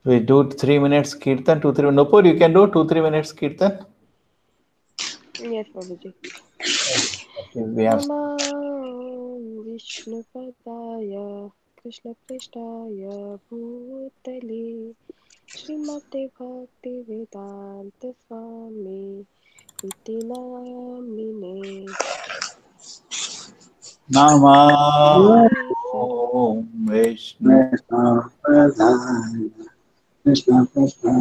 We do 3 minutes kirtan, 2-3. Nopur, you can do 2-3 minutes kirtan. Yes, Prabhuji. Okay, we have. Namo Vishnupadaya Krishna Prishthaya Bhutale Srimate Bhakti Vedanta Swami Iti Namine Namo Sara Vishnu. Krishna Krishna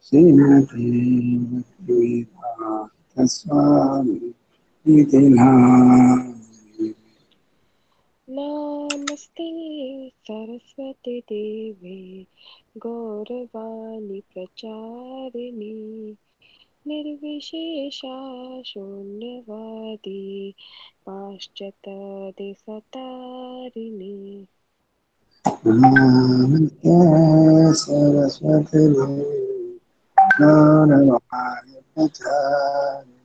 Srimati Bhaktivedanta Swami Iti Namine. Namaste Saraswati Devi Gauravani Pracharini Nirvishesha Shunyavadi Paschata Desatarini Namaste Saraswati Gauravani Prachari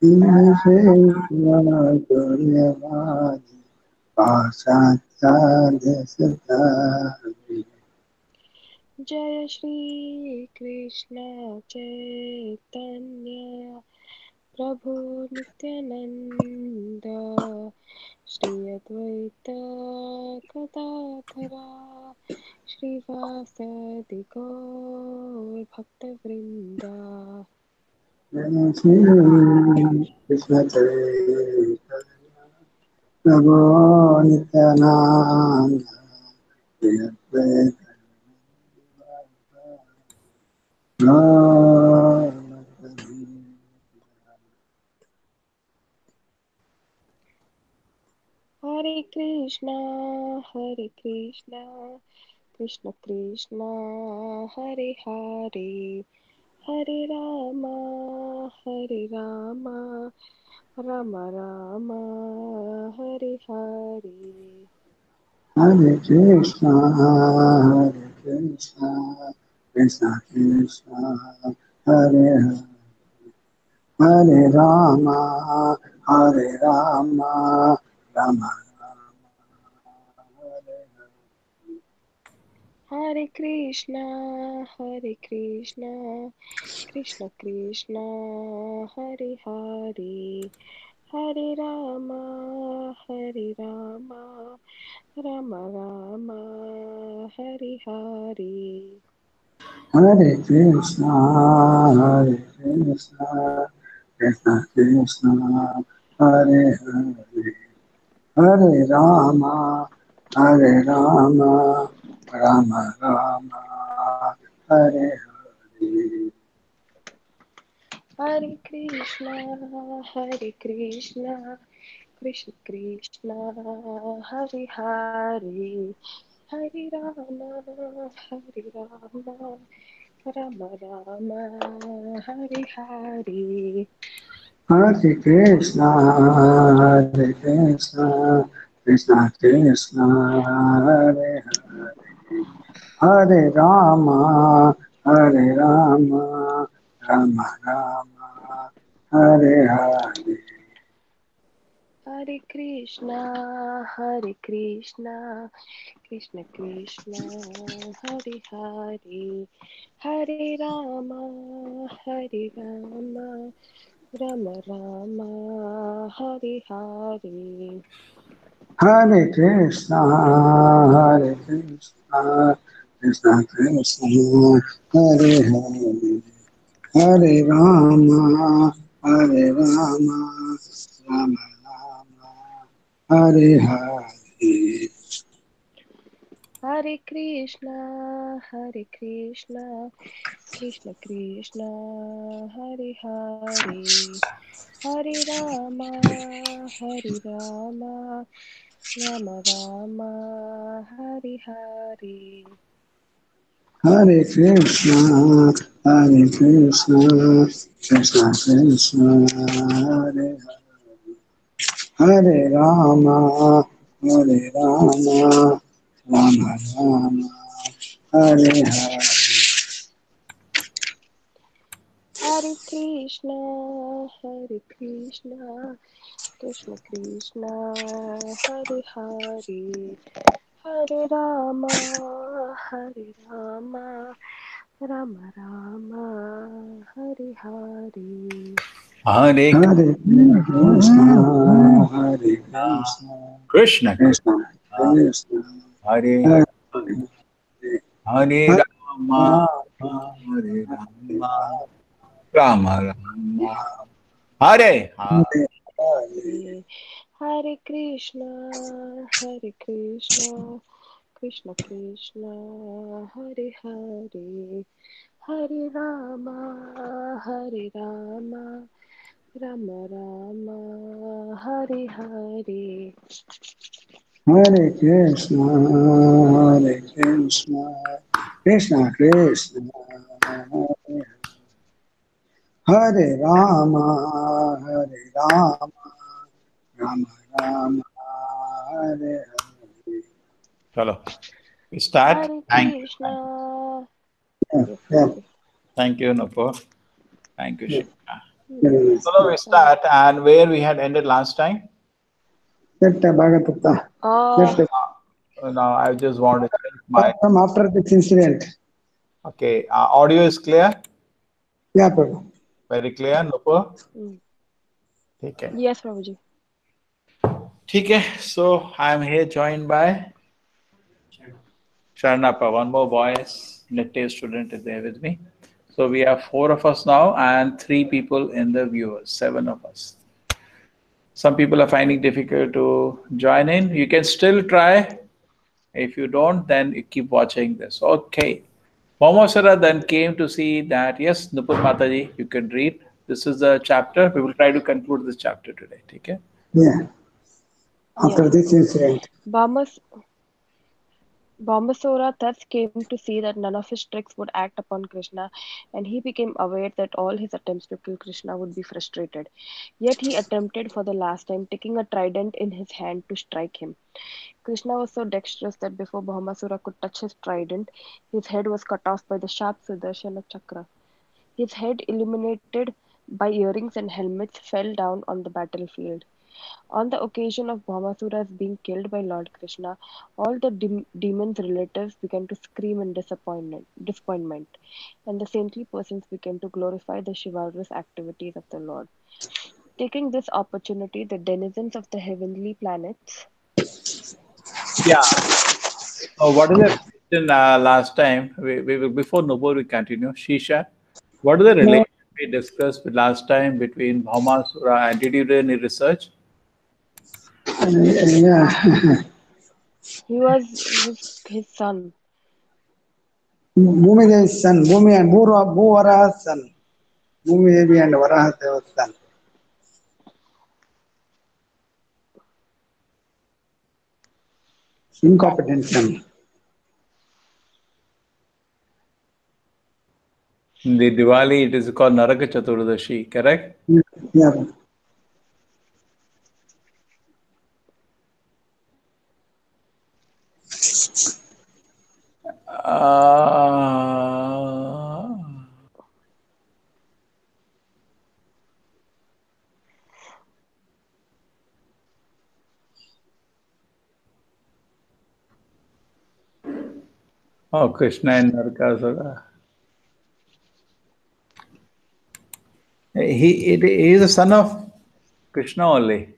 Visheshwaraguryavadi Paschatya Desatari. Jaya Shri Krishna Chaitanya Prabhu Nityananda Shri Advaita Gadadhara Srivasadi Gaur Bhaktavrinda Krishna Chaitanya Prabhu Nityananda Shri Advaita Hare Krishna Krishna Krishna Hare Hare Hare Rama Rama Rama Hare Hare Hare Krishna, Hare Krishna, Krishna Krishna, Hare Hare, Hare Rama, Hare Rama, Rama Hare Krishna Krishna Krishna Hare Hare Hare Rama Rama Rama Hare Hare Hare Krishna, Hare Krishna, Krishna Krishna, Hare Hare, Hare Rama, Hare Rama, Rama Rama, Hare Hare. Hare Krishna Krishna Krishna Hare Hare Hare Rama Rama Rama Hare Hare Hare Krishna, Hare Krishna, Krishna Krishna, Hare Hare, Hare Rama, Hare Rama, Rama Rama, Hare Hare. Hare Krishna Krishna Krishna Hare Hare Hare Rama Rama Rama Hare Hare Hare Krishna, Hare Krishna, Krishna Krishna, Hare Hare, Hare Rama, Hare Rama, Rama Rama, Hare Hare. Hare Krishna Krishna Krishna Hare Hare Hare Rama Rama Rama Hare Hare Hare Krishna, Hare Krishna, Krishna Krishna, Hare Hare Rama, Hare Rama, Rama Rama, Hare Hare. Hare Krishna Krishna Krishna Hare Hare Hare Rama, Hare Rama, Rama Rama, Hare Hare. Hare Hare Krishna, Hare Krishna, Krishna, Krishna, Hare Hare Hare Hare Rama, Hare Rama, Rama Rama, Hare Hare. Hare Hare Krishna, Hare Krishna, Krishna Krishna, Hare Hare, Hare Rama, Hare Rama, Rama Rama, Hare Hare. Hare Krishna, Hare Krishna, Krishna Krishna, Hare Hare Rama, Hare Rama, Rama Rama, Hare Hare. Chalo. We start. Hare Thank you. Krishna. Yes, Yeah, Prabhuji. Thank you, Nupur. Thank you, yeah, Shikha. yeah. So we start, and where we had ended last time. Let Bhagavatam. Uh, Let Now I just want to check my. from after this incident. Okay, audio is clear. Yeah, Prabhu. Very clear, Nupur. mm, Okay. yes, Prabhuji. Okay. So I am here joined by Sharanappa. One more voice. Native student is there with me. So we have four of us now, and three people in the viewers. Seven of us. Some people are finding difficult to join in. You can still try. If you don't, then you keep watching this. Okay. Bhaumāsura then came to see that, yes, Nupur Mataji, you can read. This is the chapter. We will try to conclude this chapter today. Okay? Yeah, Yes, after this Prabhuji. incident. Bhamas, Bhaumāsura thus came to see that none of his tricks would act upon Krishna, and he became aware that all his attempts to kill Krishna would be frustrated. Yet he attempted for the last time, taking a trident in his hand to strike him. Krishna was so dexterous that before Bhaumāsura could touch his trident, his head was cut off by the sharp Sudarshana chakra. His head, illuminated by earrings and helmets, fell down on the battlefield. On the occasion of Bhaumāsura's being killed by Lord Krishna, all the demon's relatives began to scream in disappointment, and the saintly persons began to glorify the chivalrous activities of the Lord. Taking this opportunity, the denizens of the heavenly planets. Yeah. What is the question last time? Before Nupur, we continue. Shisha, what is the No, relation we discussed last time between Bhaumāsura and did you do any research? yeah. He was his son. Bhumi Devi's son, Bhumi and Bhuvaraha's son. Bhumi Devi and Varaha Deva's son. Incompetent son. In the Diwali, it is called Naraka Chaturdashi, correct? Yeah. Uh, oh, Krishna and Narakasura. He is a son of Krishna only.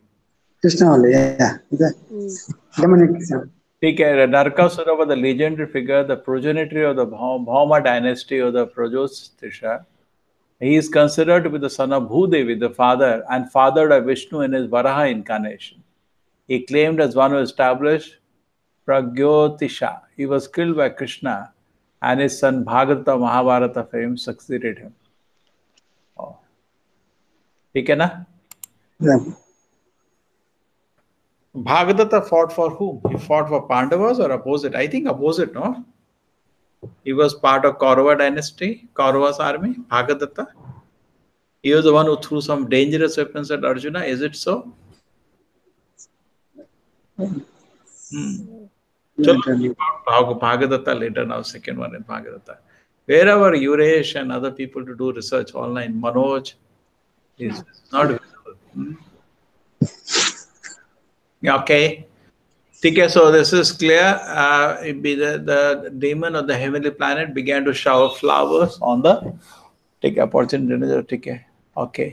Krishna only, yeah. The Mm. demonic son. Narakasura was the legendary figure, the progenitor of the Bhauma dynasty of the Prajostisha. He is considered to be the son of Bhudevi, the father, and fathered by Vishnu in his Varaha incarnation. He claimed as one who established Pragyotisha. He was killed by Krishna, and his son Bhagavata Mahabharata fame succeeded him. Oh. ठीक है ना? Yeah. Bhagavata fought for whom? He fought for Pandavas or opposite? I think opposite, no? He was part of Kaurava dynasty, Kaurava's army, Bhagavata. He was the one who threw some dangerous weapons at Arjuna. Is it so? Hmm. Yeah, Chalo, keep out Bhagavata later now, second one in Bhagavata. Wherever Yuresh and other people to do research online, Manoj is not visible. Hmm? Yeah, okay. Okay, so this is clear. The demon of the heavenly planet began to shower flowers on the. Take opportunity. Okay.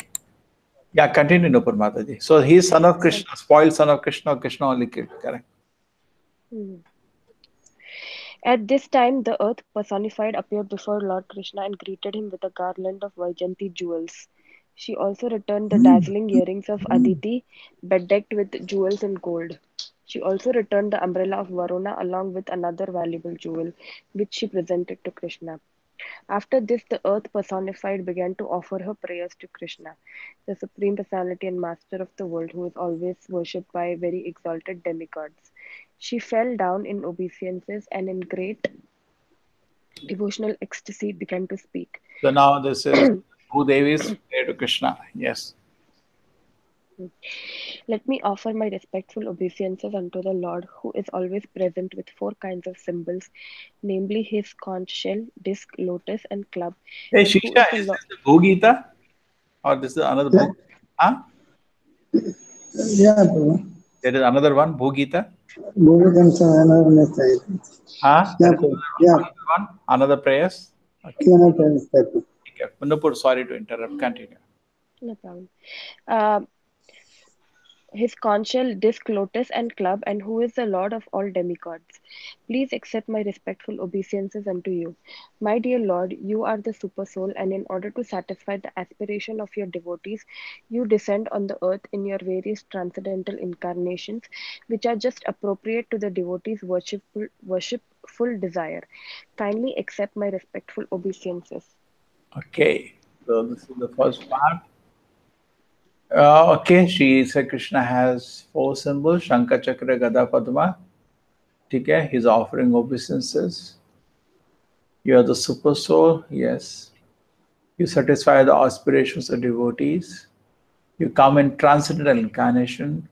Yeah, continue, Nupur Mataji. So he is son of Krishna, spoiled son of Krishna. Krishna only killed. Correct. Hmm. At this time, the earth personified appeared before Lord Krishna and greeted him with a garland of Vaijayanti jewels. She also returned the dazzling earrings of Aditi, bedecked with jewels and gold. She also returned the umbrella of Varuna along with another valuable jewel, which she presented to Krishna. After this, the earth personified began to offer her prayers to Krishna, the supreme personality and master of the world, who is always worshipped by very exalted demigods. She fell down in obeisances and in great devotional ecstasy began to speak. So now this is Bhudevi's prayer to Krishna. Yes. Let me offer my respectful obeisances unto the Lord, who is always present with four kinds of symbols, namely his conch shell, disc, lotus, and club, Hey and who Shisha, is the is Lord. this the Bhugita or this is another Yeah, Bhug? Huh? yeah, Prabhu. There is another one, Bhugita. Google can say another message. Huh? There Yeah, is Prabhu. Yeah, another one, another prayers. Okay. yeah, no problem, Prabhu. Okay. Nupur, sorry to interrupt. Continue. No problem. Uh, his conch shell, disc, lotus, and club, and who is the Lord of all demigods. Please accept my respectful obeisances unto you. My dear Lord, you are the super soul, and in order to satisfy the aspiration of your devotees, you descend on the earth in your various transcendental incarnations, which are just appropriate to the devotee's worshipful desire. Kindly accept my respectful obeisances. Okay. So this is the first part. Okay, Shri Krishna has four symbols: Shankha, Chakra, Gada, Padma. Okay, he's offering obeisances. You are the super soul. Yes. You satisfy the aspirations of devotees. You come in transcendental incarnation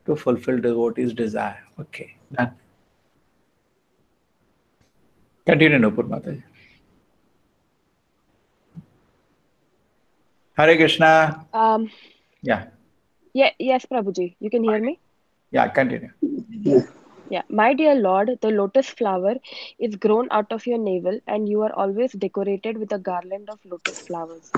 to fulfill devotees' desire. Okay, done. Continue, Nupur Mataji. Hare Krishna. Um, Yeah, yeah, yes, Prabhuji, you can hear me? yeah, continue. Yeah. Yeah, my dear Lord, the lotus flower is grown out of your navel, and you are always decorated with a garland of lotus flowers.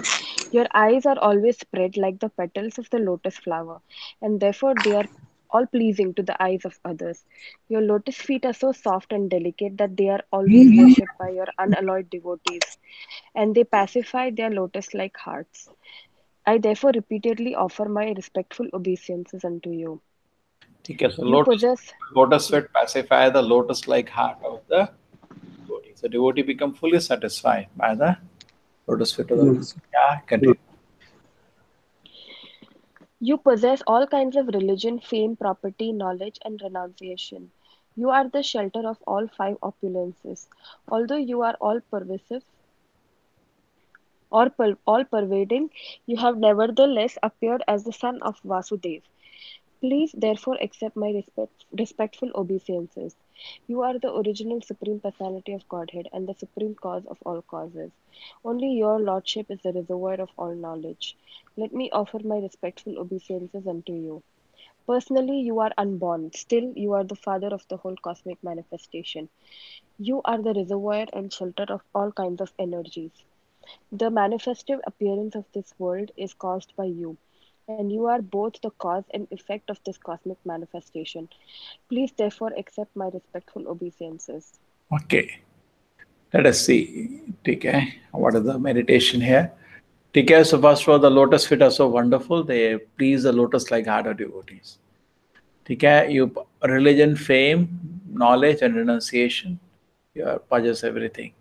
Your eyes are always spread like the petals of the lotus flower, and therefore they are all pleasing to the eyes of others. Your lotus feet are so soft and delicate that they are always worshipped by your unalloyed devotees, and they pacify their lotus like hearts. I therefore repeatedly offer my respectful obeisances unto you. Okay, so You possess. lotus sweat pacify the lotus-like heart of the devotee. So devotee become fully satisfied by the lotus sweat of the Lord. Yeah, continue. You possess all kinds of religion, fame, property, knowledge, and renunciation. You are the shelter of all five opulences. Although you are all pervasive or all pervading, you have nevertheless appeared as the son of Vasudev. Please therefore accept my respectful obeisances. You are the original supreme personality of Godhead and the supreme cause of all causes. Only your lordship is the reservoir of all knowledge. Let me offer my respectful obeisances unto you. Personally, you are unborn. Still, you are the father of the whole cosmic manifestation. You are the reservoir and shelter of all kinds of energies. The manifestive appearance of this world is caused by you, and you are both the cause and effect of this cosmic manifestation. Please therefore accept my respectful obeisances. Okay, let us see. Okay, what is the meditation here? Okay, so first of all, the lotus feet are so wonderful. They please the lotus-like heart of devotees. Okay, you religion, fame, knowledge, and renunciation. You possess everything.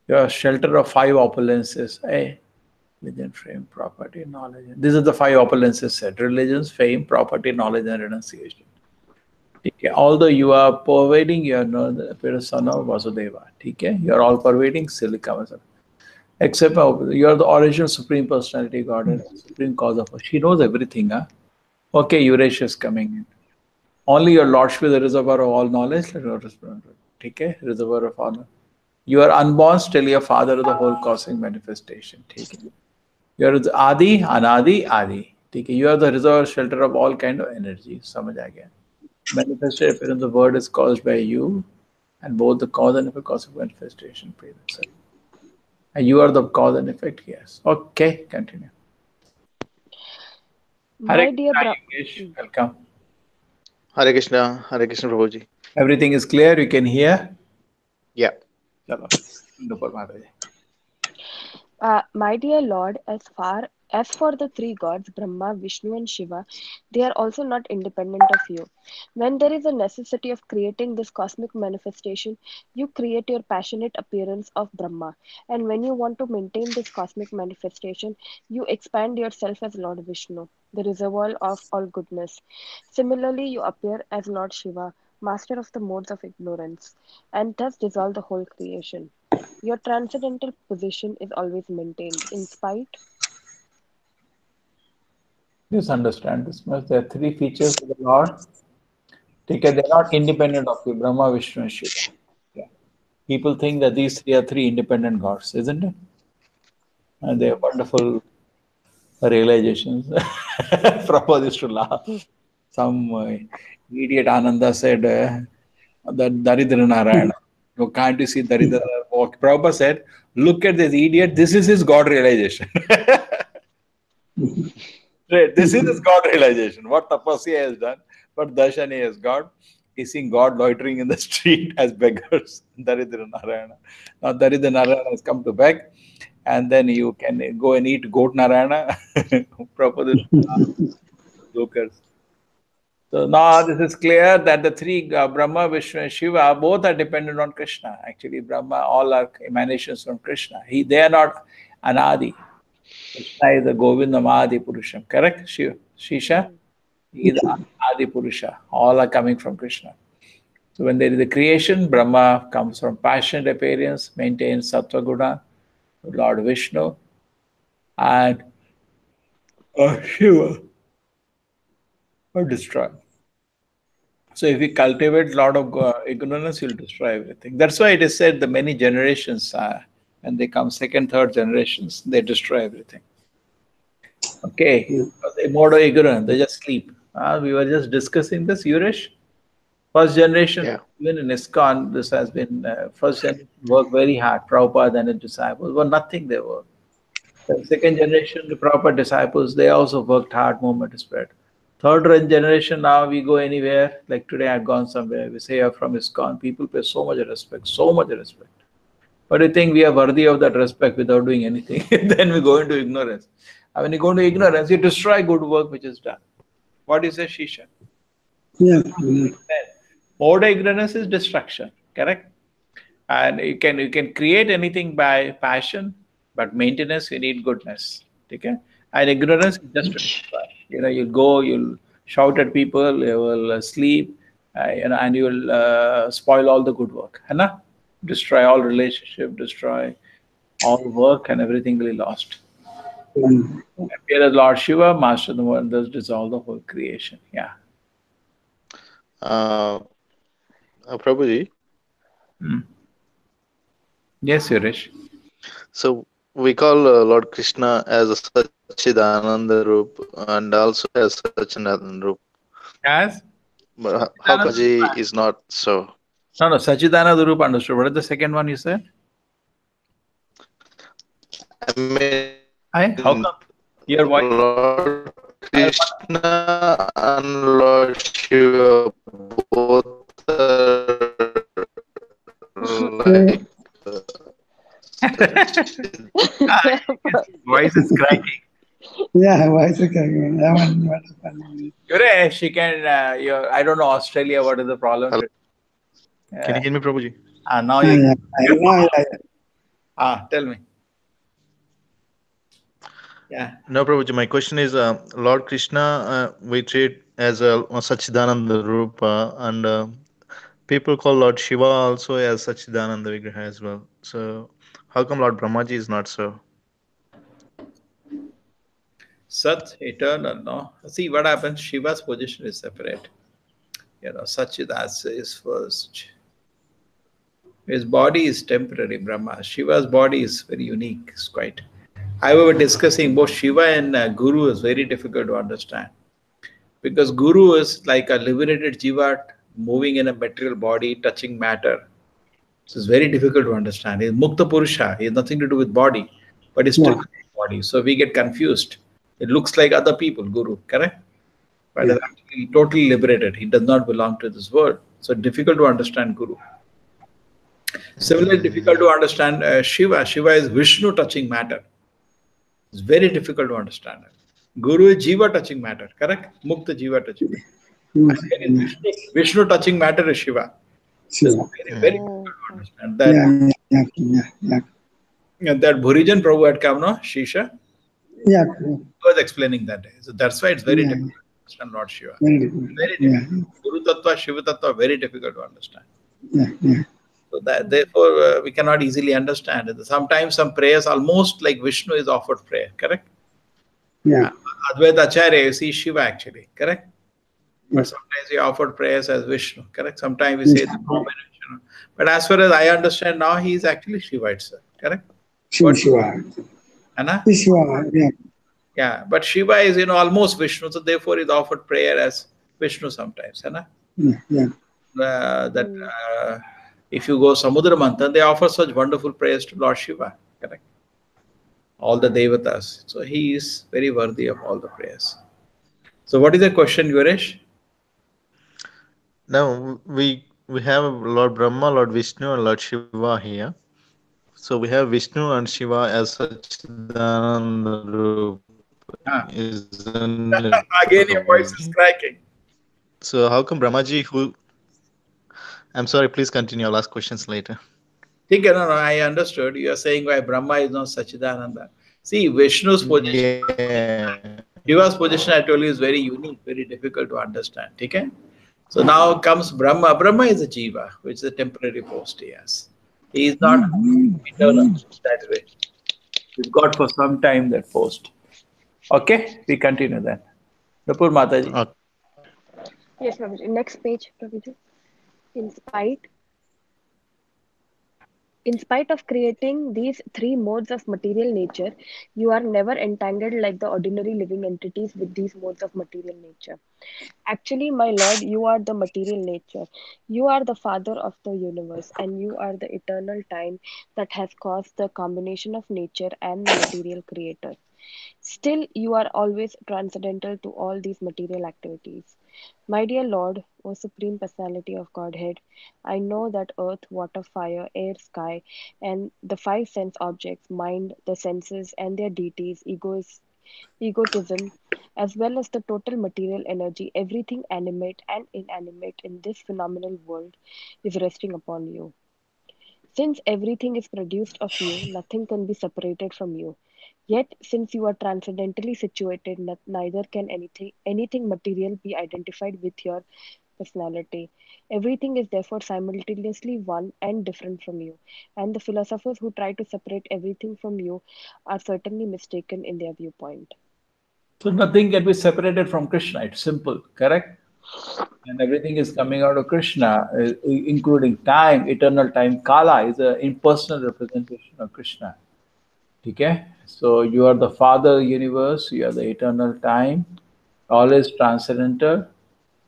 You are shelter of five opulences. Religion, fame, property, knowledge. These are the five opulences said: religions, fame, property, knowledge, and renunciation. Okay. Although you are pervading, you are not the son of Vasudeva. Okay. You are all pervading, Silikama. Except you are the original supreme personality, God, and supreme cause of. She knows everything. Huh? Okay, Eurasia is coming in. Only your Lordship is the reservoir of all knowledge. Okay, reservoir of honor. You are unborn, still your father of the whole cosmic manifestation. Okay. You are the Adi, Anadi, Adi. Okay. You are the reservoir shelter of all kind of energy. समझ आ गया. Manifested appearance, the word is caused by you, and both the cause and effect cause of manifestation. And you are the cause and effect, yes. Okay, continue. Hare My dear Krishna, Bra- Yogesh, welcome. Hare Krishna Prabhuji. Everything is clear, you can hear? Yeah. Chalo. Wonderful, Mataji. My dear Lord, as for the three gods, Brahma, Vishnu, and Shiva, they are also not independent of you. When there is a necessity of creating this cosmic manifestation, you create your passionate appearance of Brahma. And when you want to maintain this cosmic manifestation, you expand yourself as Lord Vishnu, the reservoir of all goodness. Similarly, you appear as Lord Shiva, master of the modes of ignorance, and thus dissolve the whole creation. Your transcendental position is always maintained, in spite. Just understand this much. There are three features of the Lord. Take care, they're not independent of you, Brahma, Vishnu, and Shiva. Yeah. People think that these three are three independent gods, isn't it? And they are wonderful realizations. Prabhupada used to laugh. Some idiot Ananda said that Daridra Narayana. You can't you see Daridra walk? Prabhupada said, look at this idiot, this is his God realization. Right, this is his God realization. What Tapasya has done, what Darshani has got. He's seeing God loitering in the street as beggars. Daridra Narayana. Now Daridra Narayana has come to beg, and then you can go and eat goat Narayana. Prabhupada jokers. So now this is clear that the three Brahma, Vishnu, and Shiva both are dependent on Krishna. Actually, Brahma, all are emanations from Krishna. They are not Anadi. Krishna is the Govindam Adi Purusham. Correct? Shisha? Hmm. He is Adi Purusha. All are coming from Krishna. So when there is a creation, Brahma comes from passionate appearance, maintains Sattva Guna, Lord Vishnu, and Shiva are destroyed. So if we cultivate a lot of ignorance, you'll destroy everything. That's why it is said the many generations, when they come second, third generations, they destroy everything. Okay, they more ignorant, they just sleep. We were just discussing this, Yuresh. First generation, Yeah. even in ISKCON, this has been first generation worked very hard. Prabhupada and his disciples were nothing they were. The second generation, the proper disciples, they also worked hard, movement to spread. Third generation, now we go anywhere. Like today, I've gone somewhere. We say I'm from ISKCON. People pay so much respect, so much respect. But I think we are worthy of that respect without doing anything. Then we go into ignorance. And when you go into ignorance, you destroy good work which is done. What is a Shisha? Yes. More ignorance is destruction. Correct? And you can create anything by passion, but maintenance you need goodness. Okay? And ignorance is just to destroy. You'll go, you'll shout at people, you will sleep, and you will spoil all the good work. है ना? Destroy all relationship, destroy all work, and everything will be lost. Appear as Lord Shiva, master of the world, thus dissolve the whole creation. Yeah. Uh, Prabhuji, Mm. Yes, Suresh. so we call Lord Krishna as a Sachidananda Roop and also as Sachinananda Roop. Yes. But how come Ji is not so? No, Sachidananda Rupa understood. What is the second one you said? I mean, How come? Your voice. Lord Krishna and Lord Shiva both are like Voice is cracking. Yeah, voice is cracking. What happened? Yuresh, she can. I don't know Australia. What is the problem? Hello. Can you hear me, Prabhuji? Now Yeah, you. yeah. Tell me. Yeah. No, Prabhuji. My question is, Lord Krishna, we treat as a Sachidananda Rupa, and people call Lord Shiva also as Sachidananda Vigraha as well. So, how come Lord Brahmaji is not so? Sat, eternal, no? See what happens, Shiva's position is separate. Sachidas is first. His body is temporary, Brahma. Shiva's body is very unique. It's quite. However, discussing both Shiva and Guru is very difficult to understand. because Guru is like a liberated jiva moving in a material body, touching matter. So it's very difficult to understand. He's Mukta Purusha. He has nothing to do with body, but he's still Yeah. body. So we get confused. It looks like other people, Guru, correct? But Yeah. is actually totally liberated. He does not belong to this world. So difficult to understand Guru. Similarly, difficult to understand Shiva. Shiva is Vishnu touching matter. It's very difficult to understand. Guru is Jiva touching matter, correct? Mukta Jiva touching matter. Mm, And when is mm. Vishnu, Vishnu touching matter is Shiva. This is Sure. very, very Oh, difficult to okay. understand. Yeah, That yeah, yeah, yeah, that Bhurijan Prabhu had come, no? Shisha yeah, was explaining that day. So that's why it's very yeah, difficult to understand Lord Shiva. very difficult. Very Yeah, difficult. Guru Tattva, Shiva Tattva, very difficult to understand. yeah, yeah, So that therefore we cannot easily understand it. Sometimes some prayers almost like Vishnu is offered prayer, correct? yeah, Uh, Advaita Acharya, you see Shiva actually, correct? yeah. But sometimes we offer prayers as Vishnu, correct? Sometimes we say Yes, the combination. But as far as I understand now, he is actually Shiva itself, correct? Shiva, What Shiva. Anna? Shiva, yeah, Yeah, but Shiva is almost Vishnu, so therefore is offered prayer as Vishnu sometimes, Anna. yeah, yeah. That Hmm. if you go Samudra Manthan, they offer such wonderful prayers to Lord Shiva, correct? All the devatas. So he is very worthy of all the prayers. So what is the question, Yuresh? Now we have Lord Brahma, Lord Vishnu, and Lord Shiva here. So we have Vishnu and Shiva as Sachidananda Rupa, isn't it, Prabhuji? Again, your voice is cracking. So how come Brahmaji, who I'm sorry, please continue. I'll ask questions later. Okay, no, no, I understood. You are saying why Brahma is not Sachidananda. See, Vishnu's position, Yeah. Shiva's position, I told you, is very unique, very difficult to understand. Okay? So now comes Brahma. Brahma is a Jiva, which is a temporary post he has. He is not eternal that way. He's got for some time that post. Okay, we continue then. Nupur Mataji. Yes, Prabhuji. Next page, Prabhuji. In spite In spite of creating these three modes of material nature, you are never entangled like the ordinary living entities with these modes of material nature. Actually, my Lord, you are the material nature. You are the father of the universe, and you are the eternal time that has caused the combination of nature and the material creator. Still, you are always transcendental to all these material activities. My dear Lord, O Supreme Personality of Godhead, I know that earth, water, fire, air, sky, and the five sense objects, mind, the senses, and their deities, egotism, as well as the total material energy, everything animate and inanimate in this phenomenal world is resting upon you. Since everything is produced of you, nothing can be separated from you. Yet, since you are transcendentally situated, neither can anything material be identified with your personality. Everything is therefore simultaneously one and different from you. And the philosophers who try to separate everything from you are certainly mistaken in their viewpoint. So nothing can be separated from Krishna. It's simple, correct? And everything is coming out of Krishna, including time, eternal time. Kala is an impersonal representation of Krishna. Okay? So you are the Father universe, you are the eternal time, all is transcendental.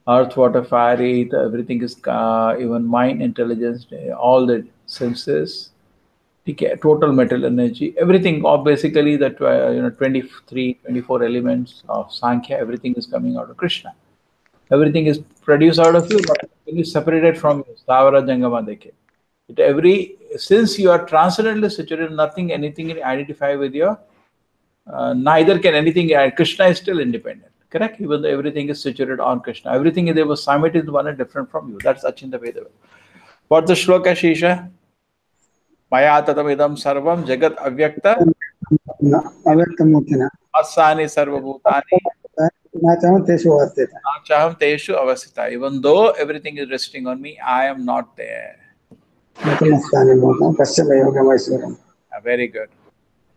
Earth, water, fire, ether, everything is even mind, intelligence, all the senses. Okay, total metal energy, everything, or basically that 23, 24 elements of Sankhya, everything is coming out of Krishna. Everything is produced out of you, but it is separated from you. Stavara Jangama Deke. It every since you are transcendently situated, nothing, anything can identify with your. Neither can anything. Krishna is still independent, correct? Even though everything is situated on Krishna, everything is there was simultaneous one and different from you. That's Achinta Veda. What's the shloka, Shisha? Maya tatamidam sarvam jagat avyakta Avyaktamurtina. asani sarvabhutani Nacham Teshu Vastita. nachaham teshu avasita. Even though everything is resting on me, I am not there. Natamastani Bhutam, Kasyapa Yoga Vaiswaram. Very good.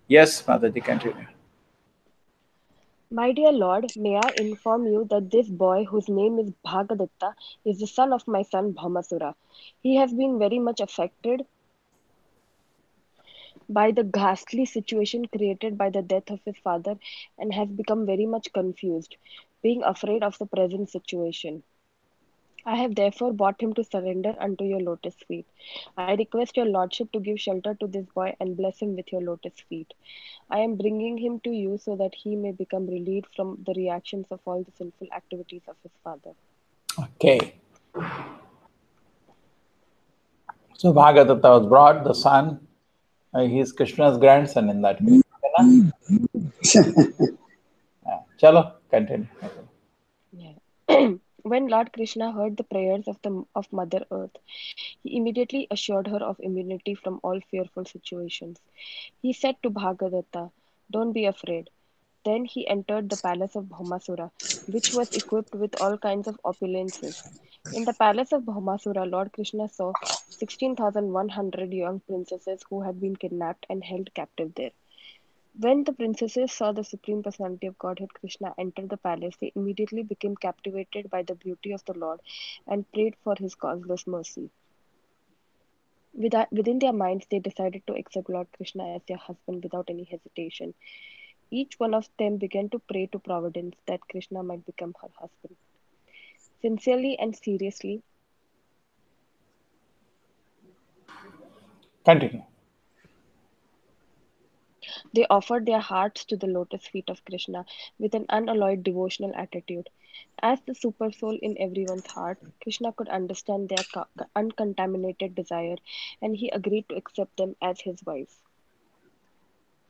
Yes, Mataji, continue. My dear Lord, may I inform you that this boy, whose name is Bhagadatta, is the son of my son Bhaumāsura. He has been very much affected by the ghastly situation created by the death of his father and has become very much confused. being afraid of the present situation. I have therefore brought him to surrender unto your lotus feet. I request your lordship to give shelter to this boy and bless him with your lotus feet. I am bringing him to you so that he may become relieved from the reactions of all the sinful activities of his father. Okay. So Bhagadatta was brought, the son, he is Krishna's grandson in that case. Okay, na? Yeah. Chalo, continue. Yeah. When Lord Krishna heard the prayers of Mother Earth, he immediately assured her of immunity from all fearful situations. He said to Bhagadatta, "Don't be afraid." Then he entered the palace of Bhaumāsura, which was equipped with all kinds of opulences. In the palace of Bhaumāsura, Lord Krishna saw 16,100 young princesses who had been kidnapped and held captive there. When the princesses saw the Supreme Personality of Godhead Krishna enter the palace, they immediately became captivated by the beauty of the Lord and prayed for his causeless mercy. Within their minds, they decided to accept Lord Krishna as their husband without any hesitation. Each one of them began to pray to Providence that Krishna might become her husband. Sincerely and seriously, Continue. they offered their hearts to the lotus feet of Krishna with an unalloyed devotional attitude. As the supersoul in everyone's heart, Krishna could understand their uncontaminated desire, and he agreed to accept them as his wives.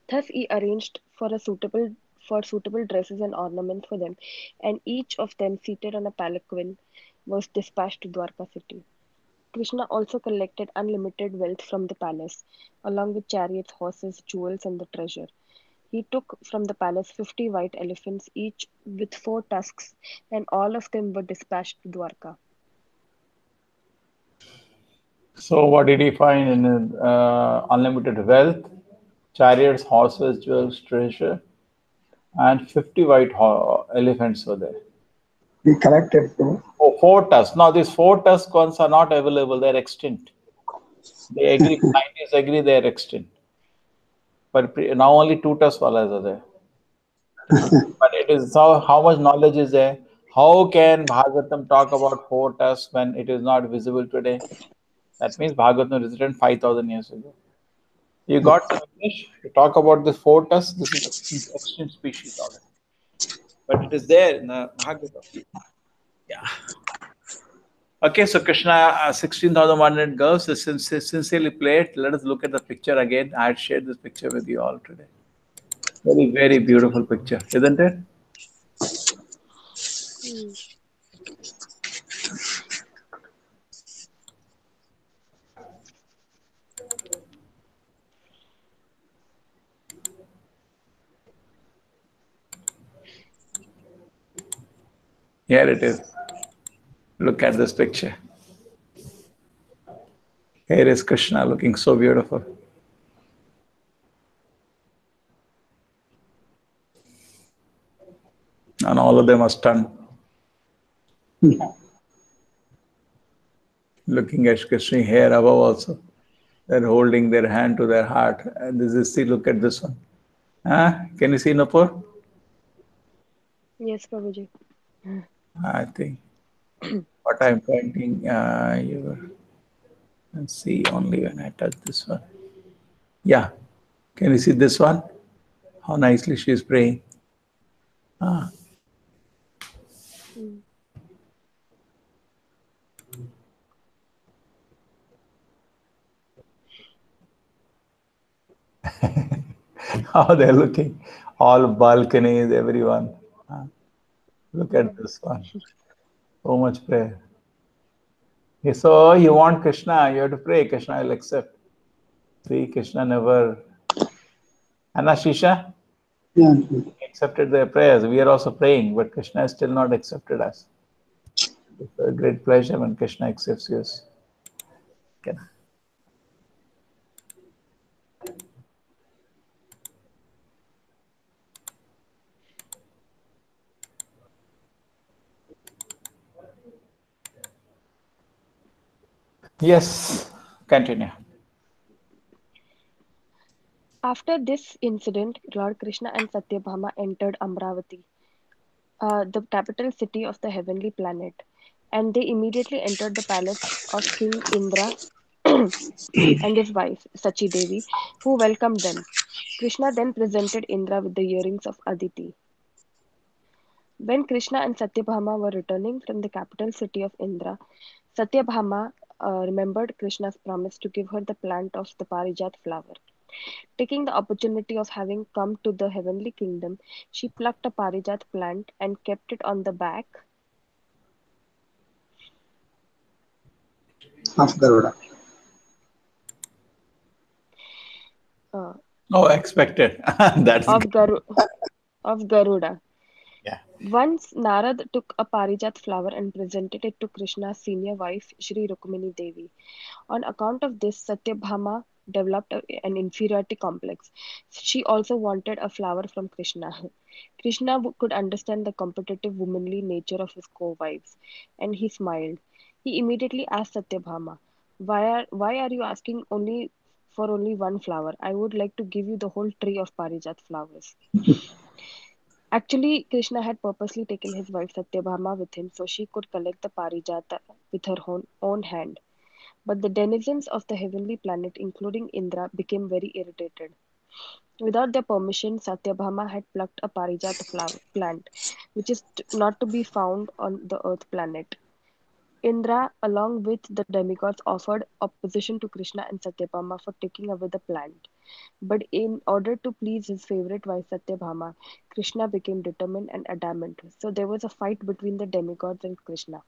Thus he arranged for suitable dresses and ornaments for them, and each of them, seated on a palanquin, was dispatched to Dwarka city. Krishna also collected unlimited wealth from the palace, along with chariots, horses, jewels, and the treasure. He took from the palace 50 white elephants, each with 4 tusks, and all of them were dispatched to Dwarka. So what did he find in unlimited wealth, chariots, horses, jewels, treasure, and 50 white elephants were there. He collected too. Oh, 4 tusks. Now these 4 tusk ones are not available. They're extinct. They agree. Scientists agree they're extinct. But now only 2 tusk are there. But it is how much knowledge is there? How can Bhagavatam talk about 4 tusks when it is not visible today? That means Bhagavatam was written 5,000 years ago. You got some English to talk about this 4 tusks. This is extinct species already. But it is there in the Bhagavatam. Yeah. Okay, so Krishna, 16,100 girls, sincerely played. Let us look at the picture again. I had shared this picture with you all today. Very, very beautiful picture, isn't it? Hmm. Here it is. Look at this picture. Here is Krishna looking so beautiful. And all of them are stunned, looking at Krishna here above also. They're holding their hand to their heart. And this is, see, look at this one. Can you see Nupur? Yes, Prabhuji. I think what I'm pointing, you can see only when I touch this one. Yeah. Can you see this one? How nicely she is praying. Ah. Hmm. How they're looking. All balconies, everyone. Look at Hmm. this one. So much prayer. So you want Krishna, you have to pray. Krishna will accept. See, Krishna never. Anna Shisha Yeah. accepted their prayers. We are also praying, but Krishna has still not accepted us. It's a great pleasure when Krishna accepts yours. Okay. Yes, continue. After this incident, Lord Krishna and Satyabhama entered Amravati. the capital city of the heavenly planet, and they immediately entered the palace of King Indra and his wife, Sachi Devi, who welcomed them. Krishna then presented Indra with the earrings of Aditi. When Krishna and Satyabhama were returning from the capital city of Indra, Satyabhama remembered Krishna's promise to give her the plant of the Parijat flower. Taking the opportunity of having come to the heavenly kingdom, she plucked a Parijat plant and kept it on the back of Garuda. uh, Oh, expected. That's of, good. Garu- of Garuda. Yeah. Once Narad took a Parijat flower and presented it to Krishna's senior wife, Shri Rukmini Devi. On account of this, Satyabhama developed an inferiority complex. She also wanted a flower from Krishna. Krishna could understand the competitive womanly nature of his co-wives, and he smiled. He immediately asked Satyabhama, why are you asking only one flower? I would like to give you the whole tree of Parijat flowers." Actually, Krishna had purposely taken his wife Satyabhama with him so she could collect the Parijata with her own hand. But the denizens of the heavenly planet, including Indra, became very irritated. Without their permission, Satyabhama had plucked a Parijata flower plant, which is not to be found on the earth planet. Indra, along with the demigods, offered opposition to Krishna and Satyabhama for taking away the plant. But in order to please his favorite wife Satyabhama, Krishna became determined and adamant. So there was a fight between the demigods and Krishna.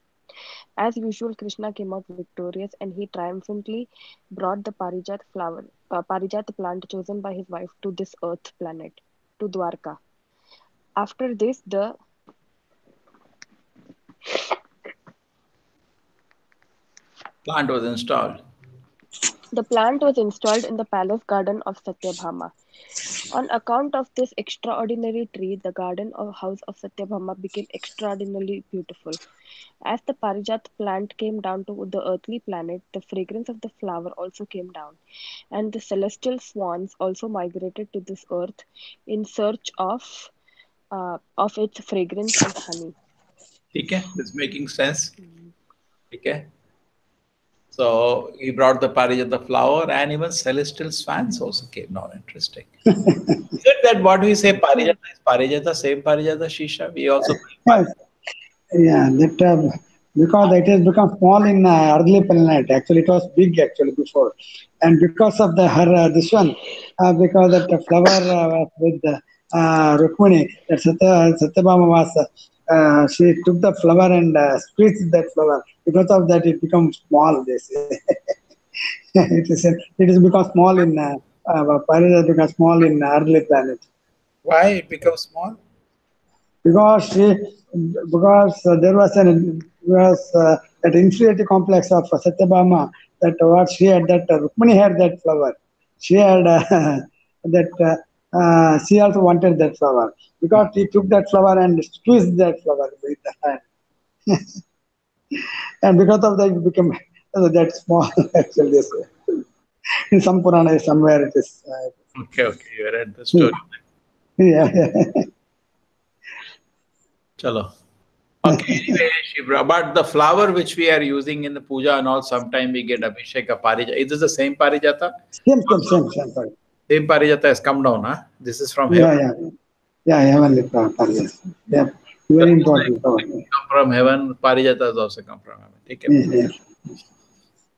As usual, Krishna came out victorious and he triumphantly brought the Parijat plant chosen by his wife to this earth planet, to Dwarka. After this, Plant was installed. the plant was installed in the palace garden of Satyabhama. On account of this extraordinary tree, the garden or house of Satyabhama became extraordinarily beautiful. As the Parijat plant came down to the earthly planet, the fragrance of the flower also came down, and the celestial swans also migrated to this earth in search of its fragrance and honey. Okay, it's making sense. Okay. So he brought the Parijata flower and even celestial swans also came. Now, interesting. Is it that what we say Hmm. Parijata is Parijata, same Parijata Shisha? We also call it Yes, yeah, that because it has become small in early planet. Actually, it was big actually before, and because of the her this one, because that the flower was with Rukmini, that Satyabhama was. She took the flower and squeezed that flower. Because of that, it becomes small. They say it is become small in Parijat becomes small in early planet. why it becomes small? Because she because there was that inferiority complex of Satyabhama, that what she had, that Rukmini had that flower, she had that she also wanted that flower, because he took that flower and squeezed that flower with the hand, and because of that it became that small. Actually, this in some Purana somewhere it is. Okay, okay, you read the story. Yeah, yeah. Chalo. Okay, anyway, Shivra, but the flower which we are using in the puja and all, sometime we get Abhisheka Parijata. Is this the same Parijata? Same, same, Also, same, same. Sorry. same Parijata has come down, huh? This is from heaven. Yeah, yeah, yeah. Heavenly power. Yes. Yeah. So Very just like important power. it come from heaven, Parijata has also come from heaven. Okay. Yes, yes.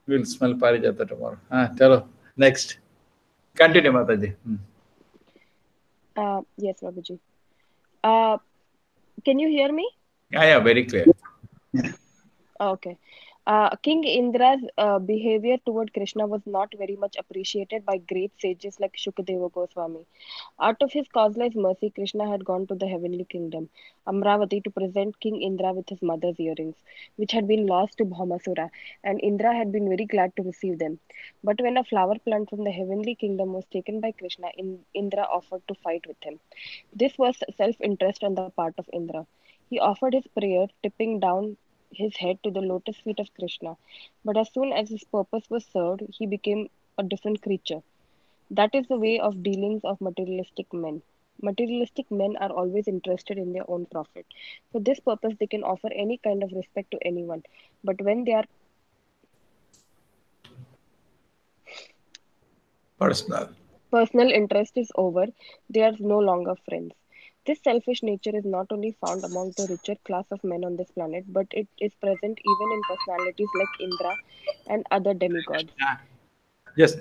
We'll smell Parijata tomorrow. Chalo. Next. Continue, Mataji. Yes, Babuji. Uh, can you hear me? Yeah, yeah, very clear. Okay. King Indra's behavior toward Krishna was not very much appreciated by great sages like Shukadeva Goswami. Out of his causeless mercy, Krishna had gone to the heavenly kingdom, Amravati, to present King Indra with his mother's earrings, which had been lost to Bhaumāsura, and Indra had been very glad to receive them. But when a flower plant from the heavenly kingdom was taken by Krishna, Indra offered to fight with him. This was self interest on the part of Indra. He offered his prayer, tipping down his head to the lotus feet of Krishna. But as soon as his purpose was served, he became a different creature. That is the way of dealings of materialistic men. Materialistic men are always interested in their own profit. For this purpose, they can offer any kind of respect to anyone. But when their Personal. personal interest is over, they are no longer friends. This selfish nature is not only found among the richer class of men on this planet, but it is present even in personalities like Indra and other demigods. Ah, just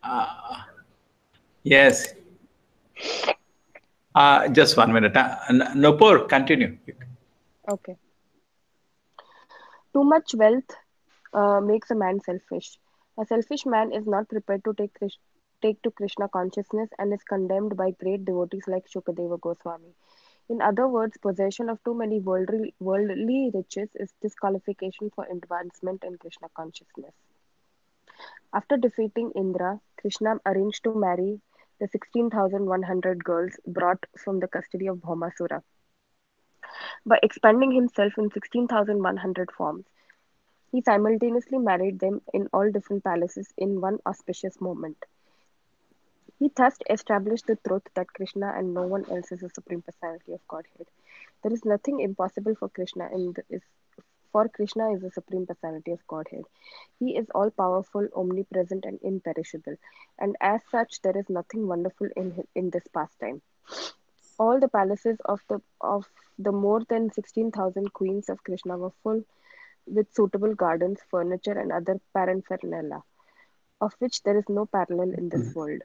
uh, yes. Just 1 minute. Nopur, continue. Okay. Too much wealth makes a man selfish. A selfish man is not prepared to take to Krishna consciousness and is condemned by great devotees like Shukadeva Goswami. In other words, possession of too many worldly riches is disqualification for advancement in Krishna consciousness. After defeating Indra, Krishna arranged to marry the 16,100 girls brought from the custody of Bhaumāsura. By expanding himself in 16,100 forms, he simultaneously married them in all different palaces in one auspicious moment. He thus established the truth that Krishna and no one else is the Supreme Personality of Godhead. There is nothing impossible for Krishna for Krishna is the Supreme Personality of Godhead. He is all powerful, omnipresent, and imperishable, and as such, there is nothing wonderful in this pastime. All the palaces of the more than 16,000 queens of Krishna were full with suitable gardens, furniture, and other paraphernalia, of which there is no parallel in this world.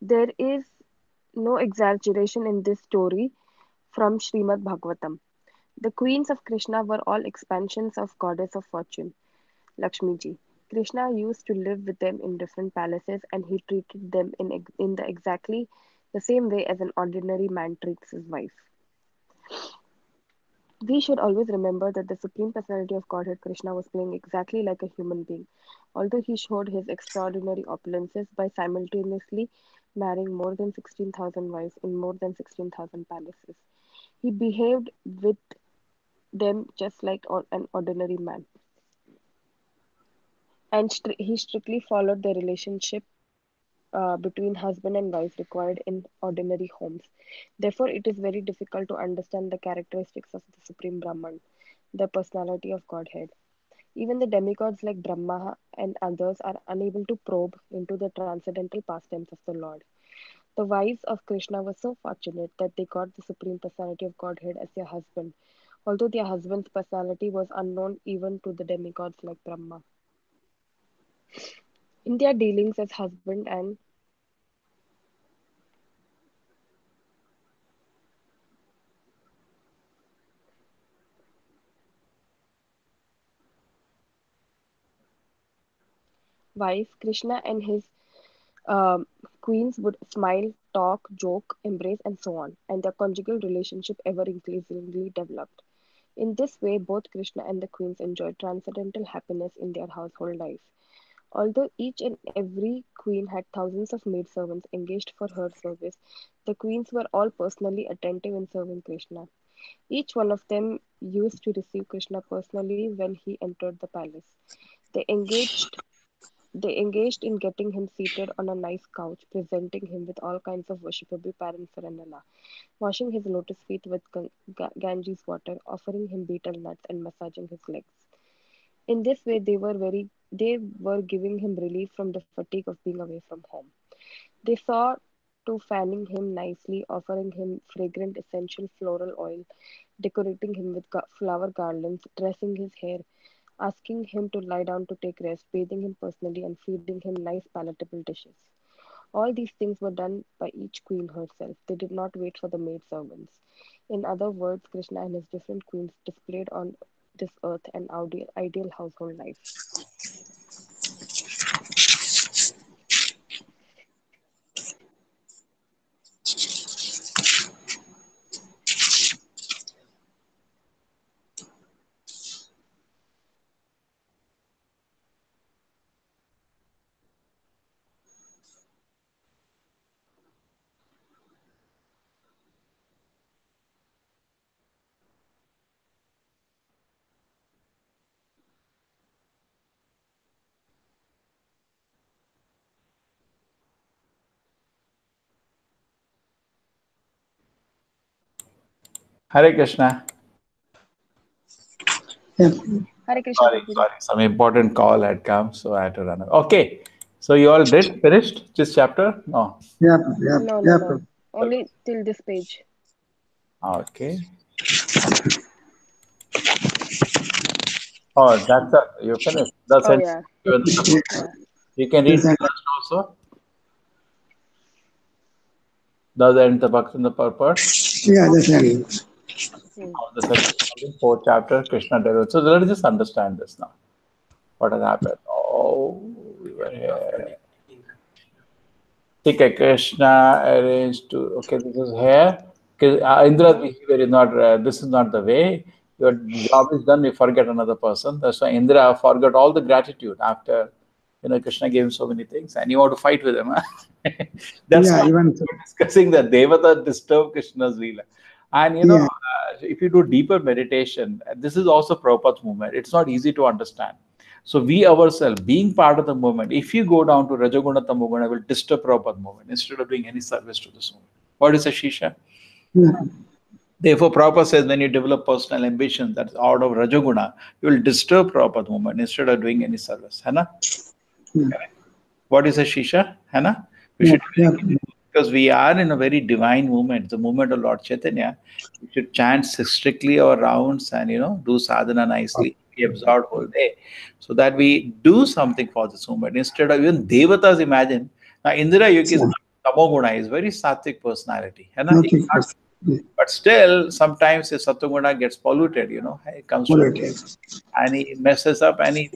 There is no exaggeration in this story from Srimad Bhagavatam. The queens of Krishna were all expansions of goddess of fortune, Lakshmi ji. Krishna used to live with them in different palaces and he treated them in the exactly the same way as an ordinary man treats his wife. We should always remember that the Supreme Personality of Godhead Krishna was playing exactly like a human being, although he showed his extraordinary opulences by simultaneously marrying more than 16,000 wives in more than 16,000 palaces. He behaved with them just like an ordinary man, and he strictly followed the relationship between husband and wife required in ordinary homes. Therefore, it is very difficult to understand the characteristics of the Supreme Brahman, the personality of Godhead. Even the demigods like Brahma and others are unable to probe into the transcendental pastimes of the Lord. The wives of Krishna were so fortunate that they got the Supreme Personality of Godhead as their husband, although their husband's personality was unknown even to the demigods like Brahma. In their dealings as husband and wife, Krishna and his um, queens would smile, talk, joke, embrace, and so on, and their conjugal relationship ever increasingly developed. In this way, both Krishna and the queens enjoyed transcendental happiness in their household life. Although each and every queen had thousands of maidservants engaged for her service, the queens were all personally attentive in serving Krishna. Each one of them used to receive Krishna personally when he entered the palace. They engaged they engaged in getting him seated on a nice couch, presenting him with all kinds of worshipable paraphernalia, washing his lotus feet with Ganges water, offering him betel nuts, and massaging his legs. In this way, they were giving him relief from the fatigue of being away from home. They saw to fanning him nicely, offering him fragrant essential floral oil, decorating him with flower garlands, dressing his hair, asking him to lie down to take rest, bathing him personally, and feeding him nice palatable dishes. All these things were done by each queen herself. They did not wait for the maid servants. In other words, Krishna and his different queens displayed on this earth an ideal household life. Hare Krishna. Yeah, Hare Krishna, Sorry, Prabhuji. sorry. Some important call had come, so I had to run away. Okay. So you all did finished this chapter? No. yeah, yeah, No, no, yeah, no. Only till this page. Okay. Oh, that's it. You finished. That's Oh it. yeah, Even the book. yeah. You can read yes, the rest also. Does end the book in the purpose yeah, that's right. Hmm. of the second volume, fourth chapter, Krishna Deliverance. So let us just understand this now. What has happened? Oh, we were here. Okay, Krishna arranged to. Okay, this is here. Okay, Indra's Mm-hmm. behavior is not. This is not the way. Your job is done. You forget another person. That's why Indra forgot all the gratitude after. Krishna gave him so many things, and you want to fight with him. Huh? That's Yeah, why even we're discussing that Devata disturbed Krishna's leela. And yeah, if you do deeper meditation, this is also Prabhupada's movement. It's not easy to understand. So we ourselves, being part of the movement, if you go down to Rajagunata movement, I will disturb Prabhupada movement instead of doing any service to this movement. What is a Shisha? yeah, Therefore, Prabhupada says when you develop personal ambition that's out of Rajaguna, you will disturb Prabhupada movement instead of doing any service. Hana? yeah, What is a Shisha? Hana? We yeah, should be yeah, very careful because we are in a very divine movement, the movement of Lord Chaitanya. We should chant strictly our rounds and do sadhana nicely. Be absorbed whole day, so that we do something for this movement instead of even devatas. Imagine now, Indra Yuki is yeah, not tamoguna, is very sattvic personality, है ना? nothing else. Yeah, But still, sometimes his sattva gets polluted. It comes to politics. and he messes up and he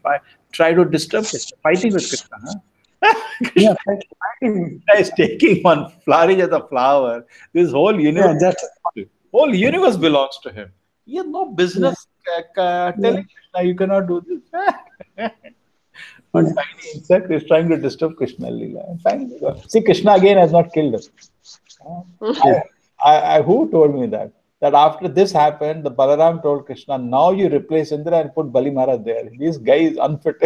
try to disturb Krishna, fighting with Krishna. Huh? Yeah, Krishna fighting. is taking one flourish as a flower. This Yeah, just whole universe belongs to him. He has no yeah, business yeah, telling Krishna you cannot do this. One yeah, tiny insect is trying to disturb Krishna Leela. Finally, see, Krishna again has not killed him. Uh, yeah, who told me that? That after this happened, the Balaram told Krishna, now you replace Indra and put Bali Maharaj there. This guy is unfit.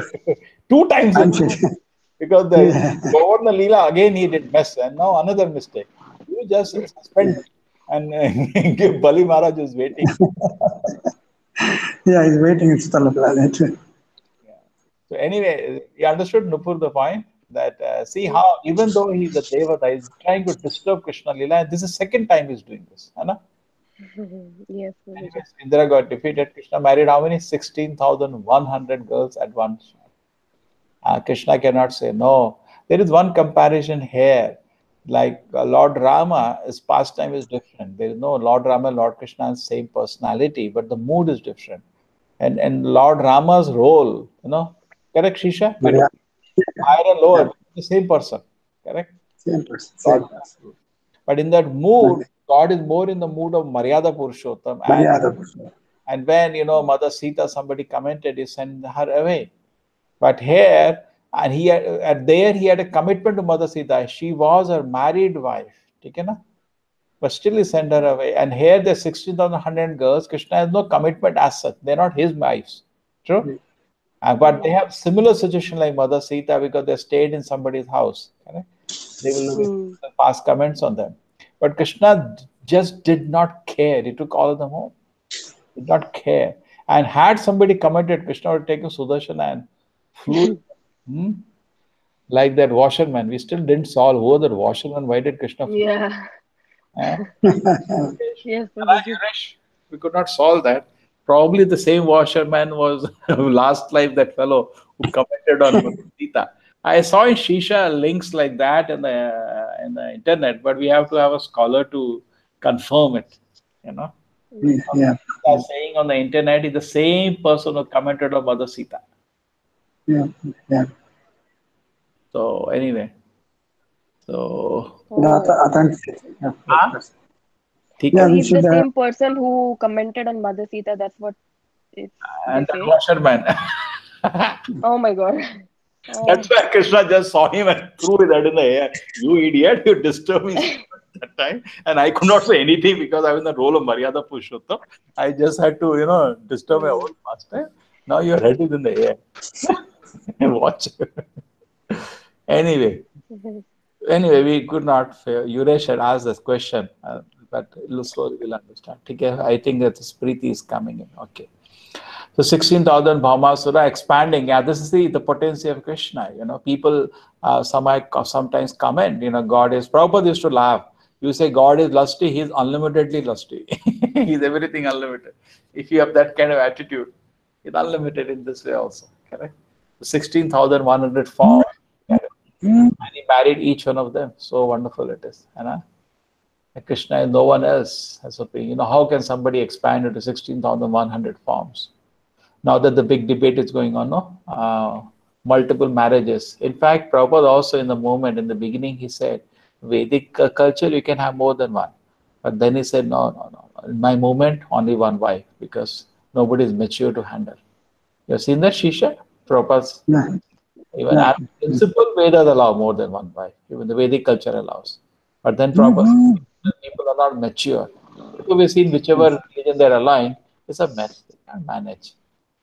Two times in unfit. because the Yeah, Govardhana Leela again he did mess and now another mistake. You just yeah, suspend and give Bali Maharaj is waiting. yeah, he's waiting in Stala. Yeah. So anyway, you understood Nupur the point that see how even though he's a Devata, he's trying to disturb Krishna Leela, and this is second time he's doing this. Anna? Yes, Prabhuji. Anyways, Indra got defeated. Krishna married how many? 16,100 girls at once. Krishna cannot say no. There is one comparison here. Like Lord Rama, his pastime is different. There is no Lord Rama, Lord Krishna, has same personality, but the mood is different. And Lord Rama's role, correct, Shisha? We Yeah, don't higher and yeah, lower, the same person, correct? same person, Lord same person. But in that mood, God is more in the mood of Maryada Purushottam. Maryada person. And when, Mother Sita, somebody commented, he sent her away. But here, and there he had a commitment to Mother Sita. She was her married wife. Okay, na? But still he sent her away. And here the 16,100 girls, Krishna has no commitment as such. They're not his wives. True? But they have similar situation like Mother Sita because they stayed in somebody's house. Correct? They will look Hmm. at pass comments on them. But Krishna just did not care. He took all of them home. Did not care. And had somebody commented, Krishna would take a Sudarshan and flew hmm, like that washerman. We still didn't solve who was that washerman. Why did Krishna flew? Yeah. Eh? Yes, Prabhuji. We could not solve that. Probably the same washerman was last life that fellow who commented on Sita. I saw in Shisha links like that in the internet, but we have to have a scholar to confirm it. You know, Yeah, yeah, Sita saying on the internet is the same person who commented on Mother Sita. yeah, yeah. So anyway, so Oh. Authenticity. Yeah, huh? yes. ठीक Yeah, So है. we he's the should. same person who commented on Mother Sita. That's what it's they And that say. washerman. Oh my God. That's Oh. why Krishna just saw him and threw his head in the air. You idiot, you disturbed me so much that time. And I could not say anything because I was in the role of Maryada Purushottam. I just had to, disturb my Hmm. own master. Now your head is in the air. Watch. anyway, we could not fail. Yuresh had asked this question. but slowly we'll understand. Okay, I think that this Preeti is coming in. Okay. So 16,000 Bhaumāsura expanding. Yeah, this is the potency of Krishna. People sometimes comment, God is, Prabhupada used to laugh. You say God is lusty, he's unlimitedly lusty. He's everything unlimited. If you have that kind of attitude, it's unlimited in this way also. Correct? 16,100 forms. And he married each one of them. So wonderful it is. Krishna is no one else has opinion. How can somebody expand into 16,100 forms? Now that the big debate is going on, no? Multiple marriages. In fact, Prabhupada also in the moment, in the beginning, he said, Vedic culture, you can have more than one. But then he said, no, no, no. In my movement, only one wife, because nobody is mature to handle. You have seen that, Shisha? Prabhupada's, Yeah. even Yeah. as principle, Vedas allow more than one wife. Even the Vedic culture allows. But then Prabhupada, people are not mature. Because we've seen whichever religion they're aligned, it's a mess. They can't manage.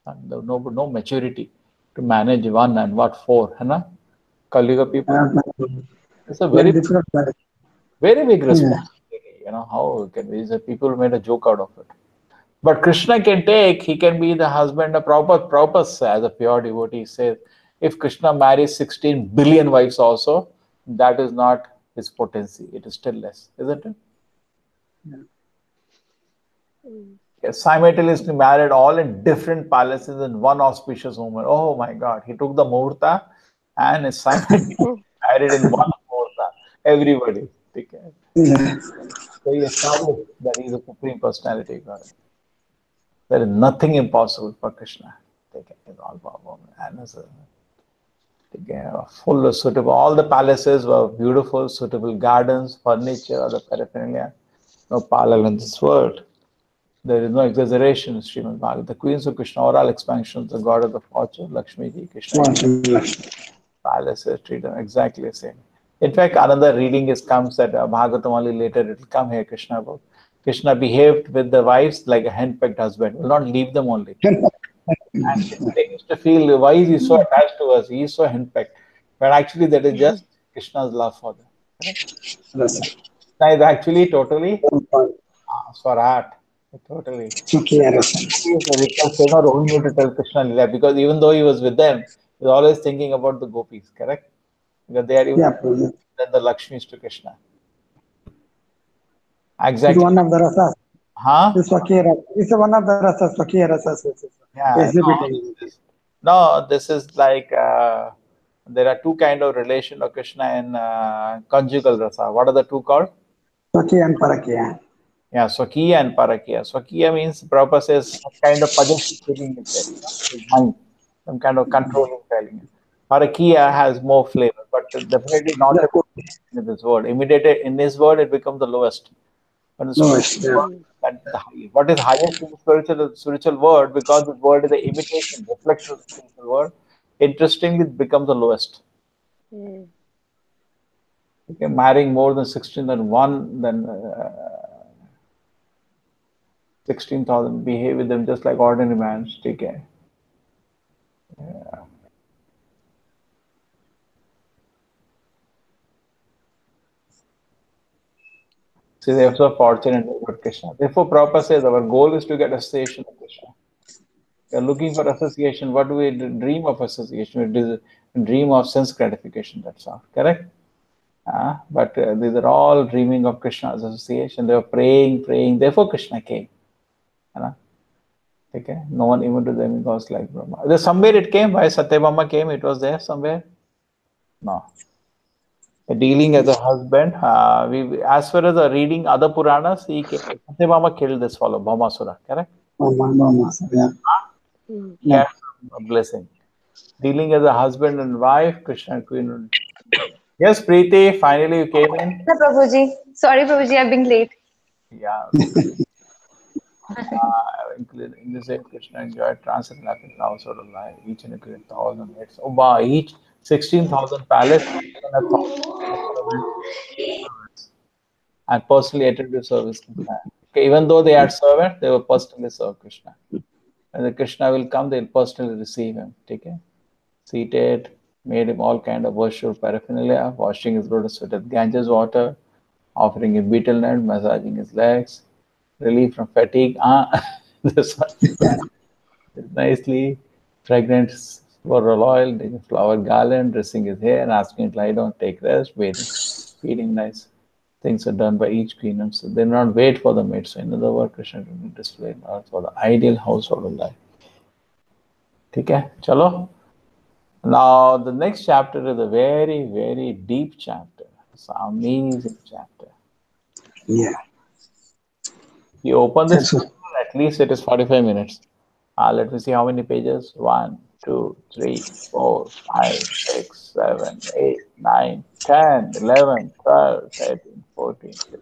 And no maturity to manage one and what for, Kali Yuga people. It's a Very very, difficult. very big Yeah. responsibility. How can we? People made a joke out of it. But Krishna can take, he can be the husband of Prabhupada. Prabhupada, as a pure devotee, says, if Krishna marries 16 billion wives also, that is not his potency. It is still less, isn't it? Yes, simultaneously married all in different palaces in one auspicious moment. Oh my God. He took the muhurta and is simultaneously married in one muhurta. Everybody. Okay. Yeah. So he established that he is a supreme personality. There is nothing impossible for Krishna. It's all powerful. And it's full of suitable. All the palaces were beautiful, suitable gardens, furniture, other paraphernalia. No parallel in this world. There is no exaggeration in Srimad Bhagavatam. The queens of Krishna, oral expansions, the god of the fortune, Lakshmi Ji, Krishna, palaces treated exactly the same. In fact, another reading comes that Bhagavatam only later it will come here, Krishna about. Krishna behaved with the wives like a henpecked husband, will not leave them only. And they used to feel, why is he so attached to us? He is so henpecked. But actually, that is just Krishna's love for them. Correct? Krishna is actually totally Swarat. Totally. He is requested not only to tell Krishna Lila, because even though he was with them, he was always thinking about the gopis, correct? Because they are even than the Lakshmis to Krishna. It's Exactly. one of the rasas. Huh? It's one of the rasas, Swakya rasas, which is Yeah. exhibiting. No, this is like there are two kind of relation of Krishna and conjugal rasa. What are the two called? Swakya and Parakya. Yeah, Swakiya and Parakiya. Swakiya means Prabhupada says some kind of possessive feeling is there, his mind, some kind of controlling feeling. Parakiya has more flavor, but definitely not the in this word. Immediately in this word, it becomes the lowest. But the Lowest, spiritual word, that's the highest. What is highest in the spiritual word? Because the word is the imitation, reflection of the spiritual word. Interestingly, it becomes the lowest. Okay, marrying more than 16 than one, then 16,000, behave with them just like ordinary man. Take care. See, they are so fortunate about Krishna. Therefore, Prabhupada says our goal is to get association with Krishna. We are looking for association. What do we dream of association? We dream of sense gratification. That's all. Correct? But these are all dreaming of Krishna's association. They were praying, praying. Therefore, Krishna came. Okay? No one even to them goes like Brahma. There's somewhere it came. Why Satyabhama came? It was there somewhere. No. Dealing as a husband. As far as the reading other Puranas, Satyabhama killed this fellow, Bhaumāsura, correct? Yeah. He had a blessing. Dealing as a husband and wife, Krishna and Queen. Yes, Preeti, finally you came in. Prabhuji. Sorry, Prabhuji, I've been late. Yeah. In the same Krishna enjoyed transcendent happiness household of life, each and every 1,000 heads. Oh, wow, each 16,000 palace and 1,000 and personally attended to service Krishna. Okay, even though they had servants, they were personally served Krishna. And the Krishna will come, they'll personally receive him. Okay? Seated, made him all kind of worship paraphernalia, washing his lotus feet with Ganges water, offering him betel nut, massaging his legs, relief from fatigue. This one is nicely fragrant floral oil, taking flower garland, dressing his hair, and asking him to lie down, take rest, waiting, feeding nice. Things are done by each queen, so they do not wait for the mate. So in other words, Krishna will display for the ideal household life. Okay, chalo. Now the next chapter is a very, very deep chapter. It's an amazing chapter. Yeah. You open this That's chapter, at least it is 45 minutes. Let me see how many pages. 1, 2, 3, 4, 5, 6, 7, 8, 9, 10, 11, 12, 13, 14, 15.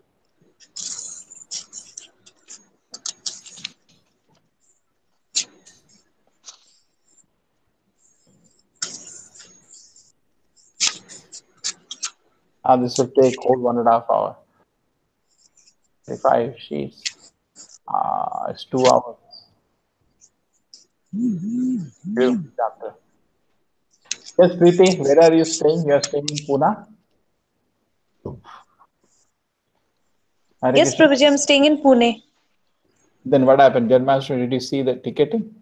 This will take whole 1.5 hours. 5 sheets. It's 2 hours. Beautiful chapter. Yes, Preeti, where are you staying? You are staying in Pune? Hare Yes, Krishna. Prabhuji, I'm staying in Pune. Then what happened? Janmashtami, did you see the ticketing?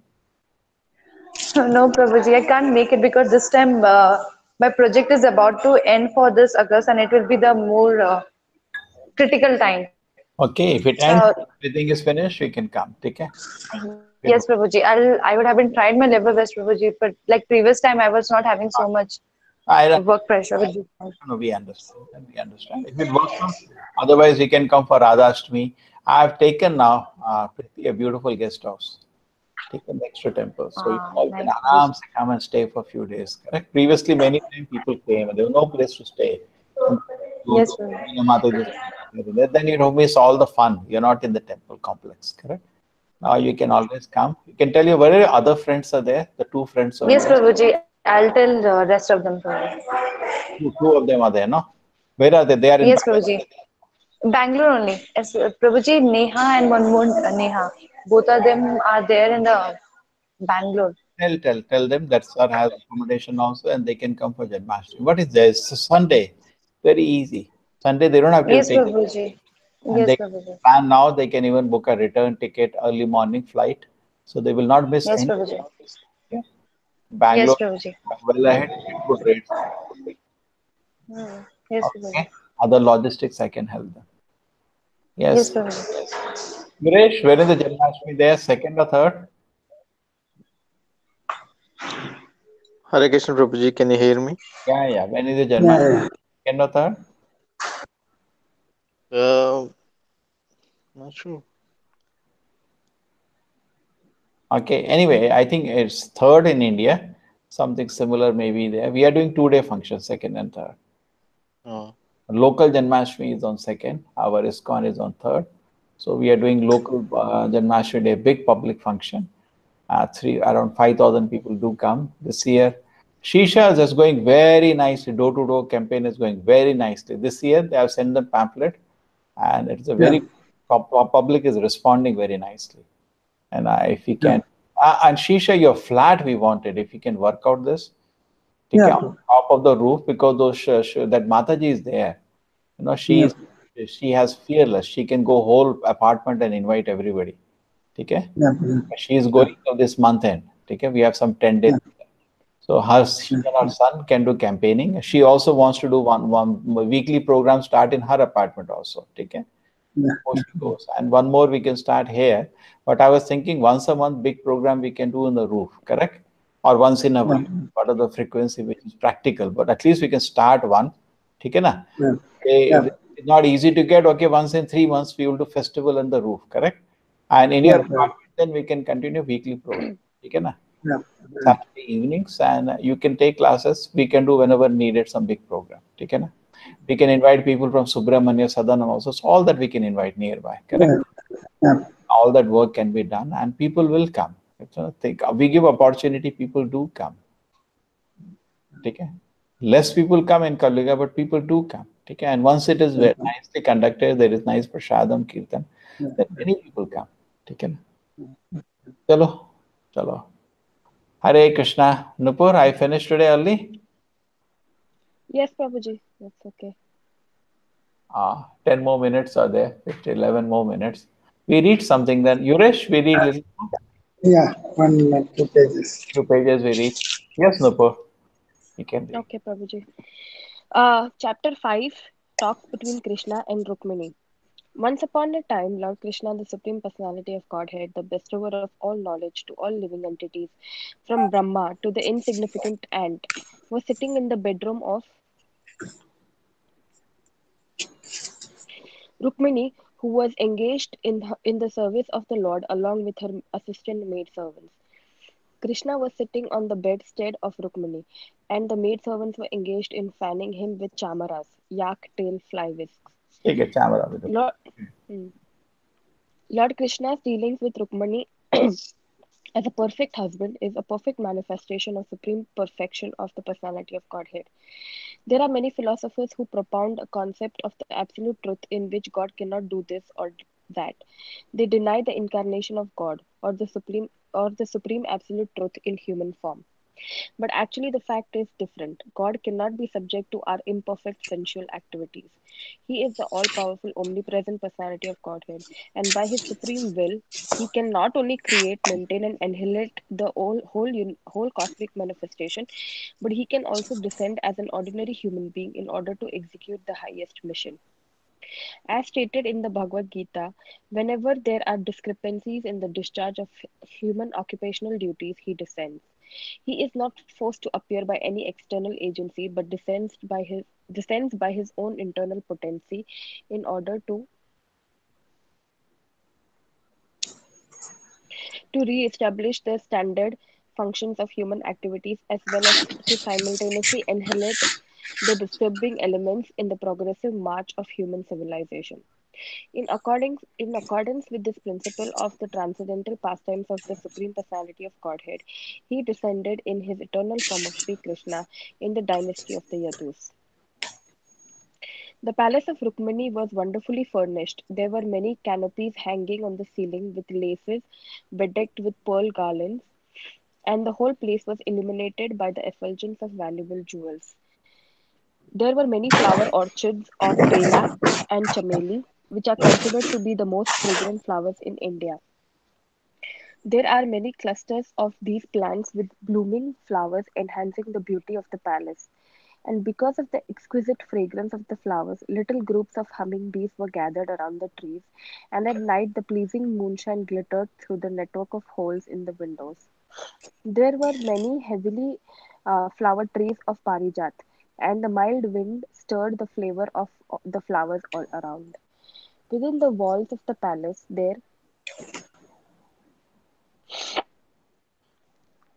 No, Prabhuji, I can't make it because this time my project is about to end for this August and it will be the more critical time. Okay, if it So, ends, everything is finished, we can come. Okay? yes, Prabhuji, I would have been tried my level best, Prabhuji, but like previous time, I was not having so much I don't work pressure with this time. know, we understand. We understand. If it works out, otherwise we can come for Radhashtami. I have taken now Preeti, a beautiful guest house. Taken the extra temple. So you Ah, all can nice, aram Prabhuji. se come and stay for a few days. Correct? Previously, many times people came and there was no place to stay. And go to Yes, Prabhuji. Mataji's place. Then you don't miss all the fun. You're not in the temple complex. Correct? Now you can always come. You can tell you where your other friends are there. The two friends of Yes, yours. Prabhuji, I'll tell the rest of them, Prabhuji. Two of them are there, no? Where are they? They are in Yes, Prabhuji. Bangalore only. Yes, Prabhuji, Neha and one more Neha. Both of them are there in the Bangalore. tell them that sir has accommodation also and they can come for Janmashtami. What is there? It's a Sunday. Very easy. Sunday they don't have to Yes, take Prabhuji. and Yes, they Prabhuji. plan now they can even book a return ticket early morning flight. So they will not miss Yes, any. Prabhuji. Okay? Yes, Bangalore Prabhuji. well ahead, get good rates. Yes, Prabhuji. Okay. Other logistics I can help them. Yes, Yes. Prabhuji. Suresh, where is the Janmashtami there? Second or third? Hare Krishna Prabhuji, can you hear me? Yeah. When is the yeah, Janmashtami? yeah. Second or third? Uh, Not sure. Okay. Anyway, I think it's third in India. Something similar maybe there. We are doing 2 day functions, second and third. Uh, Local Janmashtami is on second. Our ISKCON is on third. So we are doing local Janmashtami Day, big public function. Around 5,000 people do come this year. Shisha is just going very nicely. Door to door campaign is going very nicely. This year they have sent them pamphlet, and it's a Yeah. very public is responding very nicely. And if you Yeah. can, and Shisha, your flat we wanted. If you can work out this, take Yeah. on top of the roof because those that Mataji is there. You know, Yeah. she has fearless. She can go whole apartment and invite everybody. Okay? Yeah. She is Yeah. going till this month end. Okay? We have some 10 days. Yeah. So she and her son can do campaigning. She also wants to do one weekly program start in her apartment also. Okay? Yeah. Before she goes. And one more we can start here. But I was thinking once a month big program we can do on the roof, correct? Or once in a Yeah. week. What are the frequency which is practical? But at least we can start one. Okay, na? Yeah. If Yeah. it's not easy to get, okay, once in 3 months we will do festival on the roof, correct? And in your Yeah. Yeah. apartment, then we can continue weekly program. Okay, na? Yeah. Saturday evenings, and you can take classes. We can do whenever needed some big program. Okay, na? We can invite people from Subramanya, Sadanam also. So all that we can invite nearby, correct? Yeah. Yeah. All that work can be done, and people will come. So think we give opportunity, people do come. Okay, less people come in Kaliga, but people do come. Okay, and once it is very nicely conducted, there is nice prasadam kirtan, then many people come. Okay, chalo, chalo. Hare Krishna. Nupur, I finished today early. Yes, Prabhuji. That's okay. 10 more minutes are there, 50, 11 more minutes. We read something then. Yuresh, we read little Yeah, one or two pages. few pages we read. Yes, Nupur, you can read. Okay, Prabhuji. Chapter 5, talks between Krishna and Rukmini. Once upon a time, Lord Krishna, the Supreme Personality of Godhead, the bestower of all knowledge to all living entities, from Brahma to the insignificant ant, was sitting in the bedroom of Rukmini, who was engaged in the service of the Lord along with her assistant maidservants. Krishna was sitting on the bedstead of Rukmini, and the maidservants were engaged in fanning him with chamaras, yak tail fly whisks. ठीक है camera भी दो. Lord, hmm. Lord Krishna's dealings with Rukmini as a perfect husband is a perfect manifestation of supreme perfection of the personality of Godhead. There are many philosophers who propound a concept of the absolute truth in which God cannot do this or that. They deny the incarnation of God or the supreme absolute truth in human form. But actually, the fact is different. God cannot be subject to our imperfect sensual activities. He is the all powerful, omnipresent personality of Godhead, and by his supreme will, he can not only create, maintain, and annihilate the whole cosmic manifestation, but he can also descend as an ordinary human being in order to execute the highest mission. As stated in the Bhagavad Gita, whenever there are discrepancies in the discharge of human occupational duties, he descends. He is not forced to appear by any external agency, but descends by his own internal potency in order to re-establish the standard functions of human activities as well as to simultaneously annihilate the disturbing elements in the progressive march of human civilization. In accordance with this principle of the transcendental pastimes of the Supreme Personality of Godhead, he descended in his eternal form of Sri Krishna in the dynasty of the Yadus. The palace of Rukmini was wonderfully furnished. There were many canopies hanging on the ceiling with laces bedecked with pearl garlands, and the whole place was illuminated by the effulgence of valuable jewels. There were many flower orchards of bela and chameli, which are considered to be the most fragrant flowers in India. There are many clusters of these plants with blooming flowers enhancing the beauty of the palace. And because of the exquisite fragrance of the flowers, little groups of humming bees were gathered around the trees, and at night the pleasing moonshine glittered through the network of holes in the windows. There were many heavily flowered trees of parijat, and the mild wind stirred the flavor of the flowers all around. Within the walls of the palace there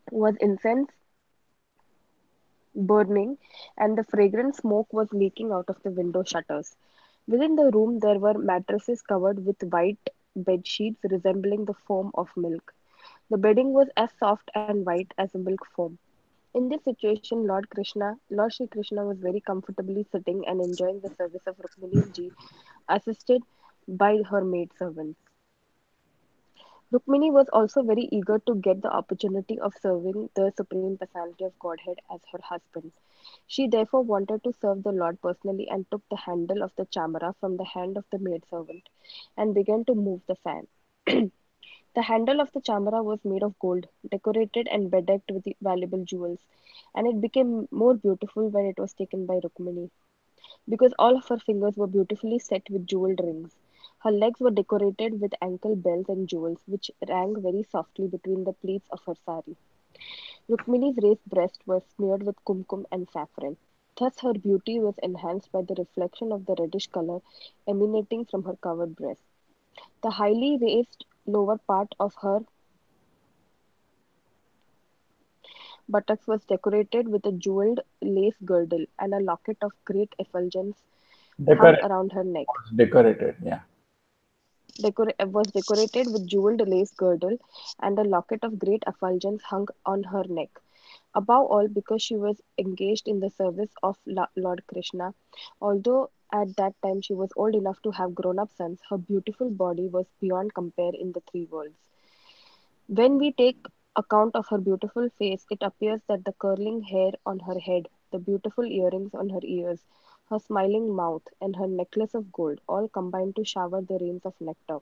was incense burning, and the fragrant smoke was leaking out of the window shutters. Within the room there were mattresses covered with white bed sheets resembling the foam of milk. The bedding was as soft and white as a milk foam. In this situation, Lord Shri Krishna was very comfortably sitting and enjoying the service of Rukmini ji, assisted by her maid servants. Rukmini was also very eager to get the opportunity of serving the Supreme Personality of Godhead as her husband. She therefore wanted to serve the Lord personally and took the handle of the chamara from the hand of the maidservant and began to move the fan. The handle of the chamara was made of gold, decorated and bedecked with valuable jewels, and it became more beautiful when it was taken by Rukmini, because all of her fingers were beautifully set with jeweled rings. Her legs were decorated with ankle bells and jewels, which rang very softly between the pleats of her sari. Rukmini's raised breast was smeared with kumkum and saffron. Thus her beauty was enhanced by the reflection of the reddish color emanating from her covered breast. The highly raised lower part of her buttocks was decorated with a jeweled lace girdle, and a locket of great effulgence hung Decorated. around her neck. Decorated. Yeah. Was decorated with jeweled lace girdle, and a locket of great effulgence hung on her neck. Above all, because she was engaged in the service of Lord Krishna, although at that time she was old enough to have grown up sons, her beautiful body was beyond compare in the three worlds. When we take account of her beautiful face, it appears that the curling hair on her head, the beautiful earrings on her ears, her smiling mouth, and her necklace of gold all combined to shower the rains of nectar.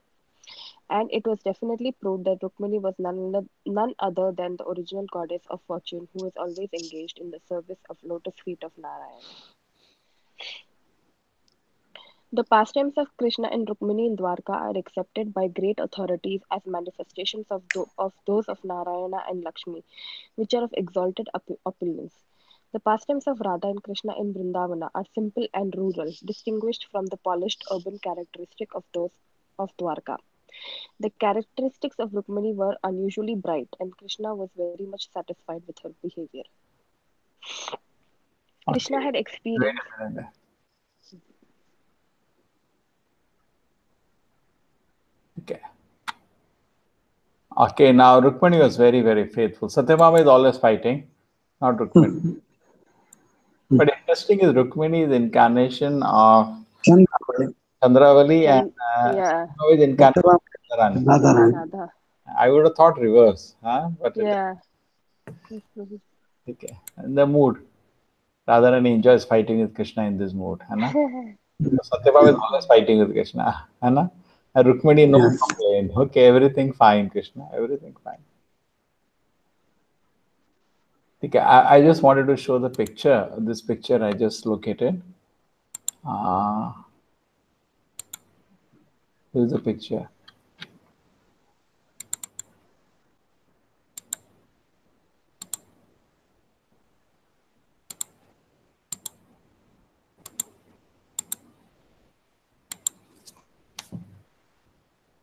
And it was definitely proved that Rukmini was none other than the original goddess of fortune who is always engaged in the service of lotus feet of Narayana. The pastimes of Krishna and Rukmini in Dwarka are accepted by great authorities as manifestations of those of Narayana and Lakshmi, which are of exalted opulence. The pastimes of Radha and Krishna in Vrindavana are simple and rural, distinguished from the polished urban characteristic of those of Dwarka. The characteristics of Rukmini were unusually bright, and Krishna was very much satisfied with her behavior. Krishna Okay. had Wait experience. a minute. Okay. Okay, now Rukmani was very, very faithful. Satyabhama is always fighting, not Rukmani. But interesting is Rukmani is incarnation of Chandravali, Chandravali and Yeah, Satyabhama is incarnation Satyabhama, of Radharani. Radharani. Radha. I would have thought reverse, huh? But it Yeah. Yes, Prabhu. okay. And the mood. Radharani enjoys fighting with Krishna in this mood, Hana. Because Satyabhama is always fighting with Krishna, Hana. And Rukmani no Yes. complaint. Okay, everything fine, Krishna. Everything fine. Okay, I just wanted to show the picture. This picture I just located. Uh, Here's the picture.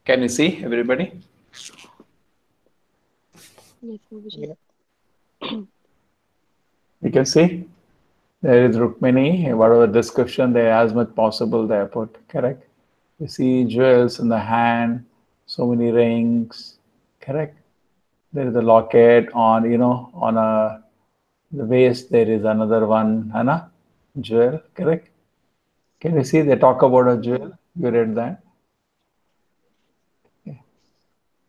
Can you see everybody? Yes, Prabhuji. Yeah. You can see there is Rukmini. Whatever description there, as much possible they have put. Correct. You see jewels in the hand, so many rings. Correct. There is a locket on, on the waist. There is another one, Hana, jewel. Correct. Can you see they talk about a jewel? You read that? Okay.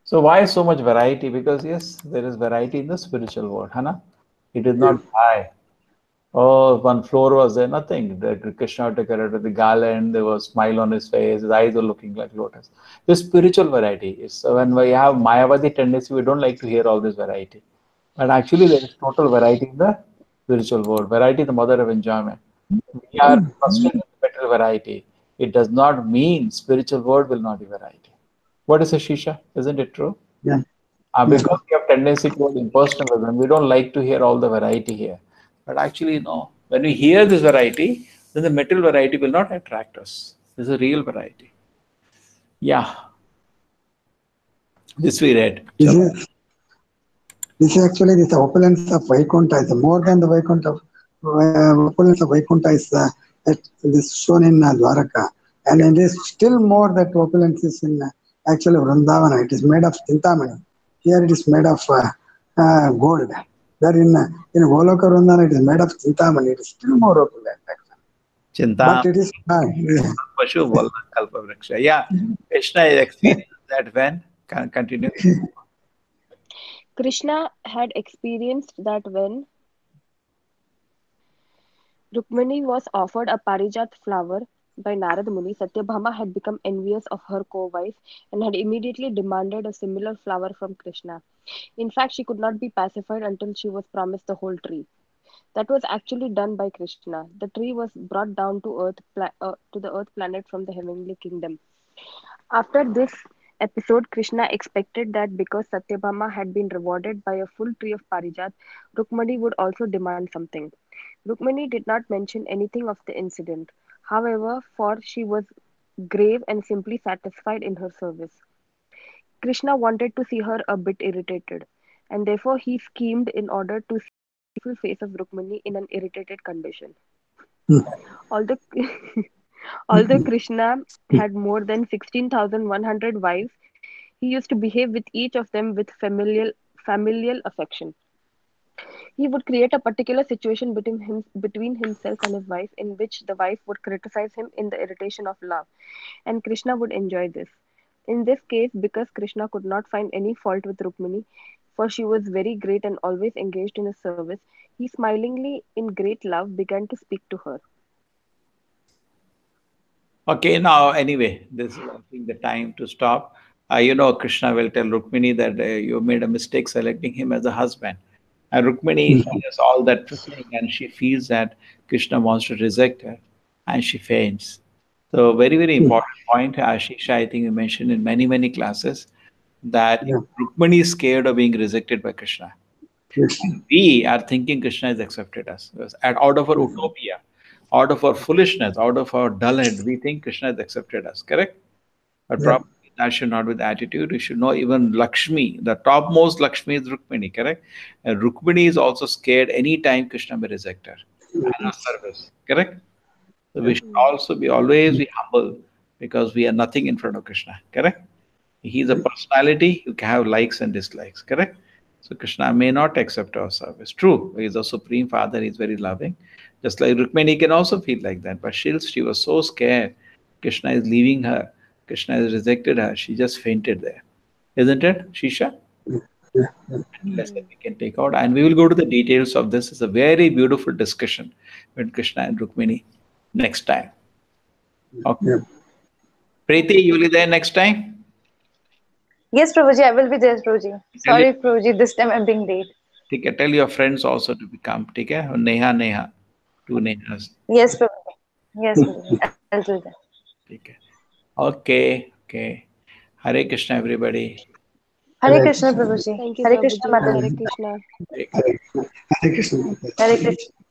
So why so much variety? Because yes, there is variety in the spiritual world, Hana. It is not high. Oh, one floor was there, nothing. The Krishna took care of the garland, there was smile on his face, his eyes were looking like lotus. The spiritual variety is so when we have Mayavadi tendency, we don't like to hear all this variety. But actually, there is total variety in the spiritual world. Variety is the mother of enjoyment. We are frustrated with better variety. It does not mean spiritual world will not be variety. What is a shisha? Isn't it true? Yeah. Yes. Because we have tendency toward impersonalism, we don't like to hear all the variety here. But actually, no. When we hear this variety, then the material variety will not attract us. This is a real variety. Yeah, this we read. This Chalo. is this is actually this opulence of Vaikuntha is more than the Vaikuntha. Opulence of Vaikuntha is this shown in Dwaraka, and it is still more that opulence is in actually Vrindavana. It is made of Chintamani. Here it is made of gold. There in Goloka Vrindavana it is made of Chintamani. It is still more opulent, actually. Chinta But it is Pashu Valna Kalpa Vriksha. Yeah, Krishna experienced that when? Continue. Krishna had experienced that when Rukmini was offered a parijat flower by Narad Muni, Satyabhama had become envious of her co-wife and had immediately demanded a similar flower from Krishna. In fact, she could not be pacified until she was promised the whole tree. That was actually done by Krishna. The tree was brought down to to the earth planet from the heavenly kingdom. After this episode, Krishna expected that because Satyabhama had been rewarded by a full tree of Parijat, Rukmani would also demand something. Rukmani did not mention anything of the incident, however, for she was grave and simply satisfied in her service. Krishna wanted to see her a bit irritated, and therefore he schemed in order to see the beautiful face of Rukmani in an irritated condition. Although, although Krishna had more than 16,100 wives, he used to behave with each of them with familial affection. He would create a particular situation between himself and his wife in which the wife would criticize him in the irritation of love, and Krishna would enjoy this. In this case, because Krishna could not find any fault with Rukmini, for she was very great and always engaged in his service, he smilingly, in great love, began to speak to her. Okay, now anyway, this is I think the time to stop. Krishna will tell Rukmini that you made a mistake selecting him as a husband. And Rukmini hears all that thing and she feels that Krishna wants to reject her and she faints. So very, very important point, Ashish, I think you mentioned in many, many classes that Yeah. Rukmini is scared of being rejected by Krishna. Yes. We are thinking Krishna has accepted us. Because out of our utopia, out of our foolishness, out of our dull head, we think Krishna has accepted us, correct? But Yeah. probably that should not be the attitude. You should know even Lakshmi, the topmost Lakshmi is Rukmini, correct? And Rukmini is also scared anytime Krishna may reject her and her service, correct? So we should also be always be humble because we are nothing in front of Krishna, correct? He's a personality, you can have likes and dislikes, correct? So Krishna may not accept our service. True, he is the supreme father, he's very loving. Just like Rukmini can also feel like that. But she was so scared. Krishna is leaving her. Krishna has rejected her. She just fainted there. Isn't it, Shisha? Lesson we can take out. And we will go to the details of this. It's a very beautiful discussion with Krishna and Rukmini next time. Okay. Yeah. Preeti, you will be there next time? Yes, Prabhuji, I will be there, Prabhuji. Tell Sorry, Prabhuji, this time I'm being late. ठीक है, tell your friends also to become, ठीक है, और Neha, two Nehas, Yes, Prabhuji. Yes, Prabhuji. I'll do that. ठीक है, okay, Hare Krishna everybody, Hare Krishna, Prabhuji. Thank you, Hare Krishna, Prabhuji. Mataji. Hare Krishna. take care. Hare Krishna. Hare Krishna.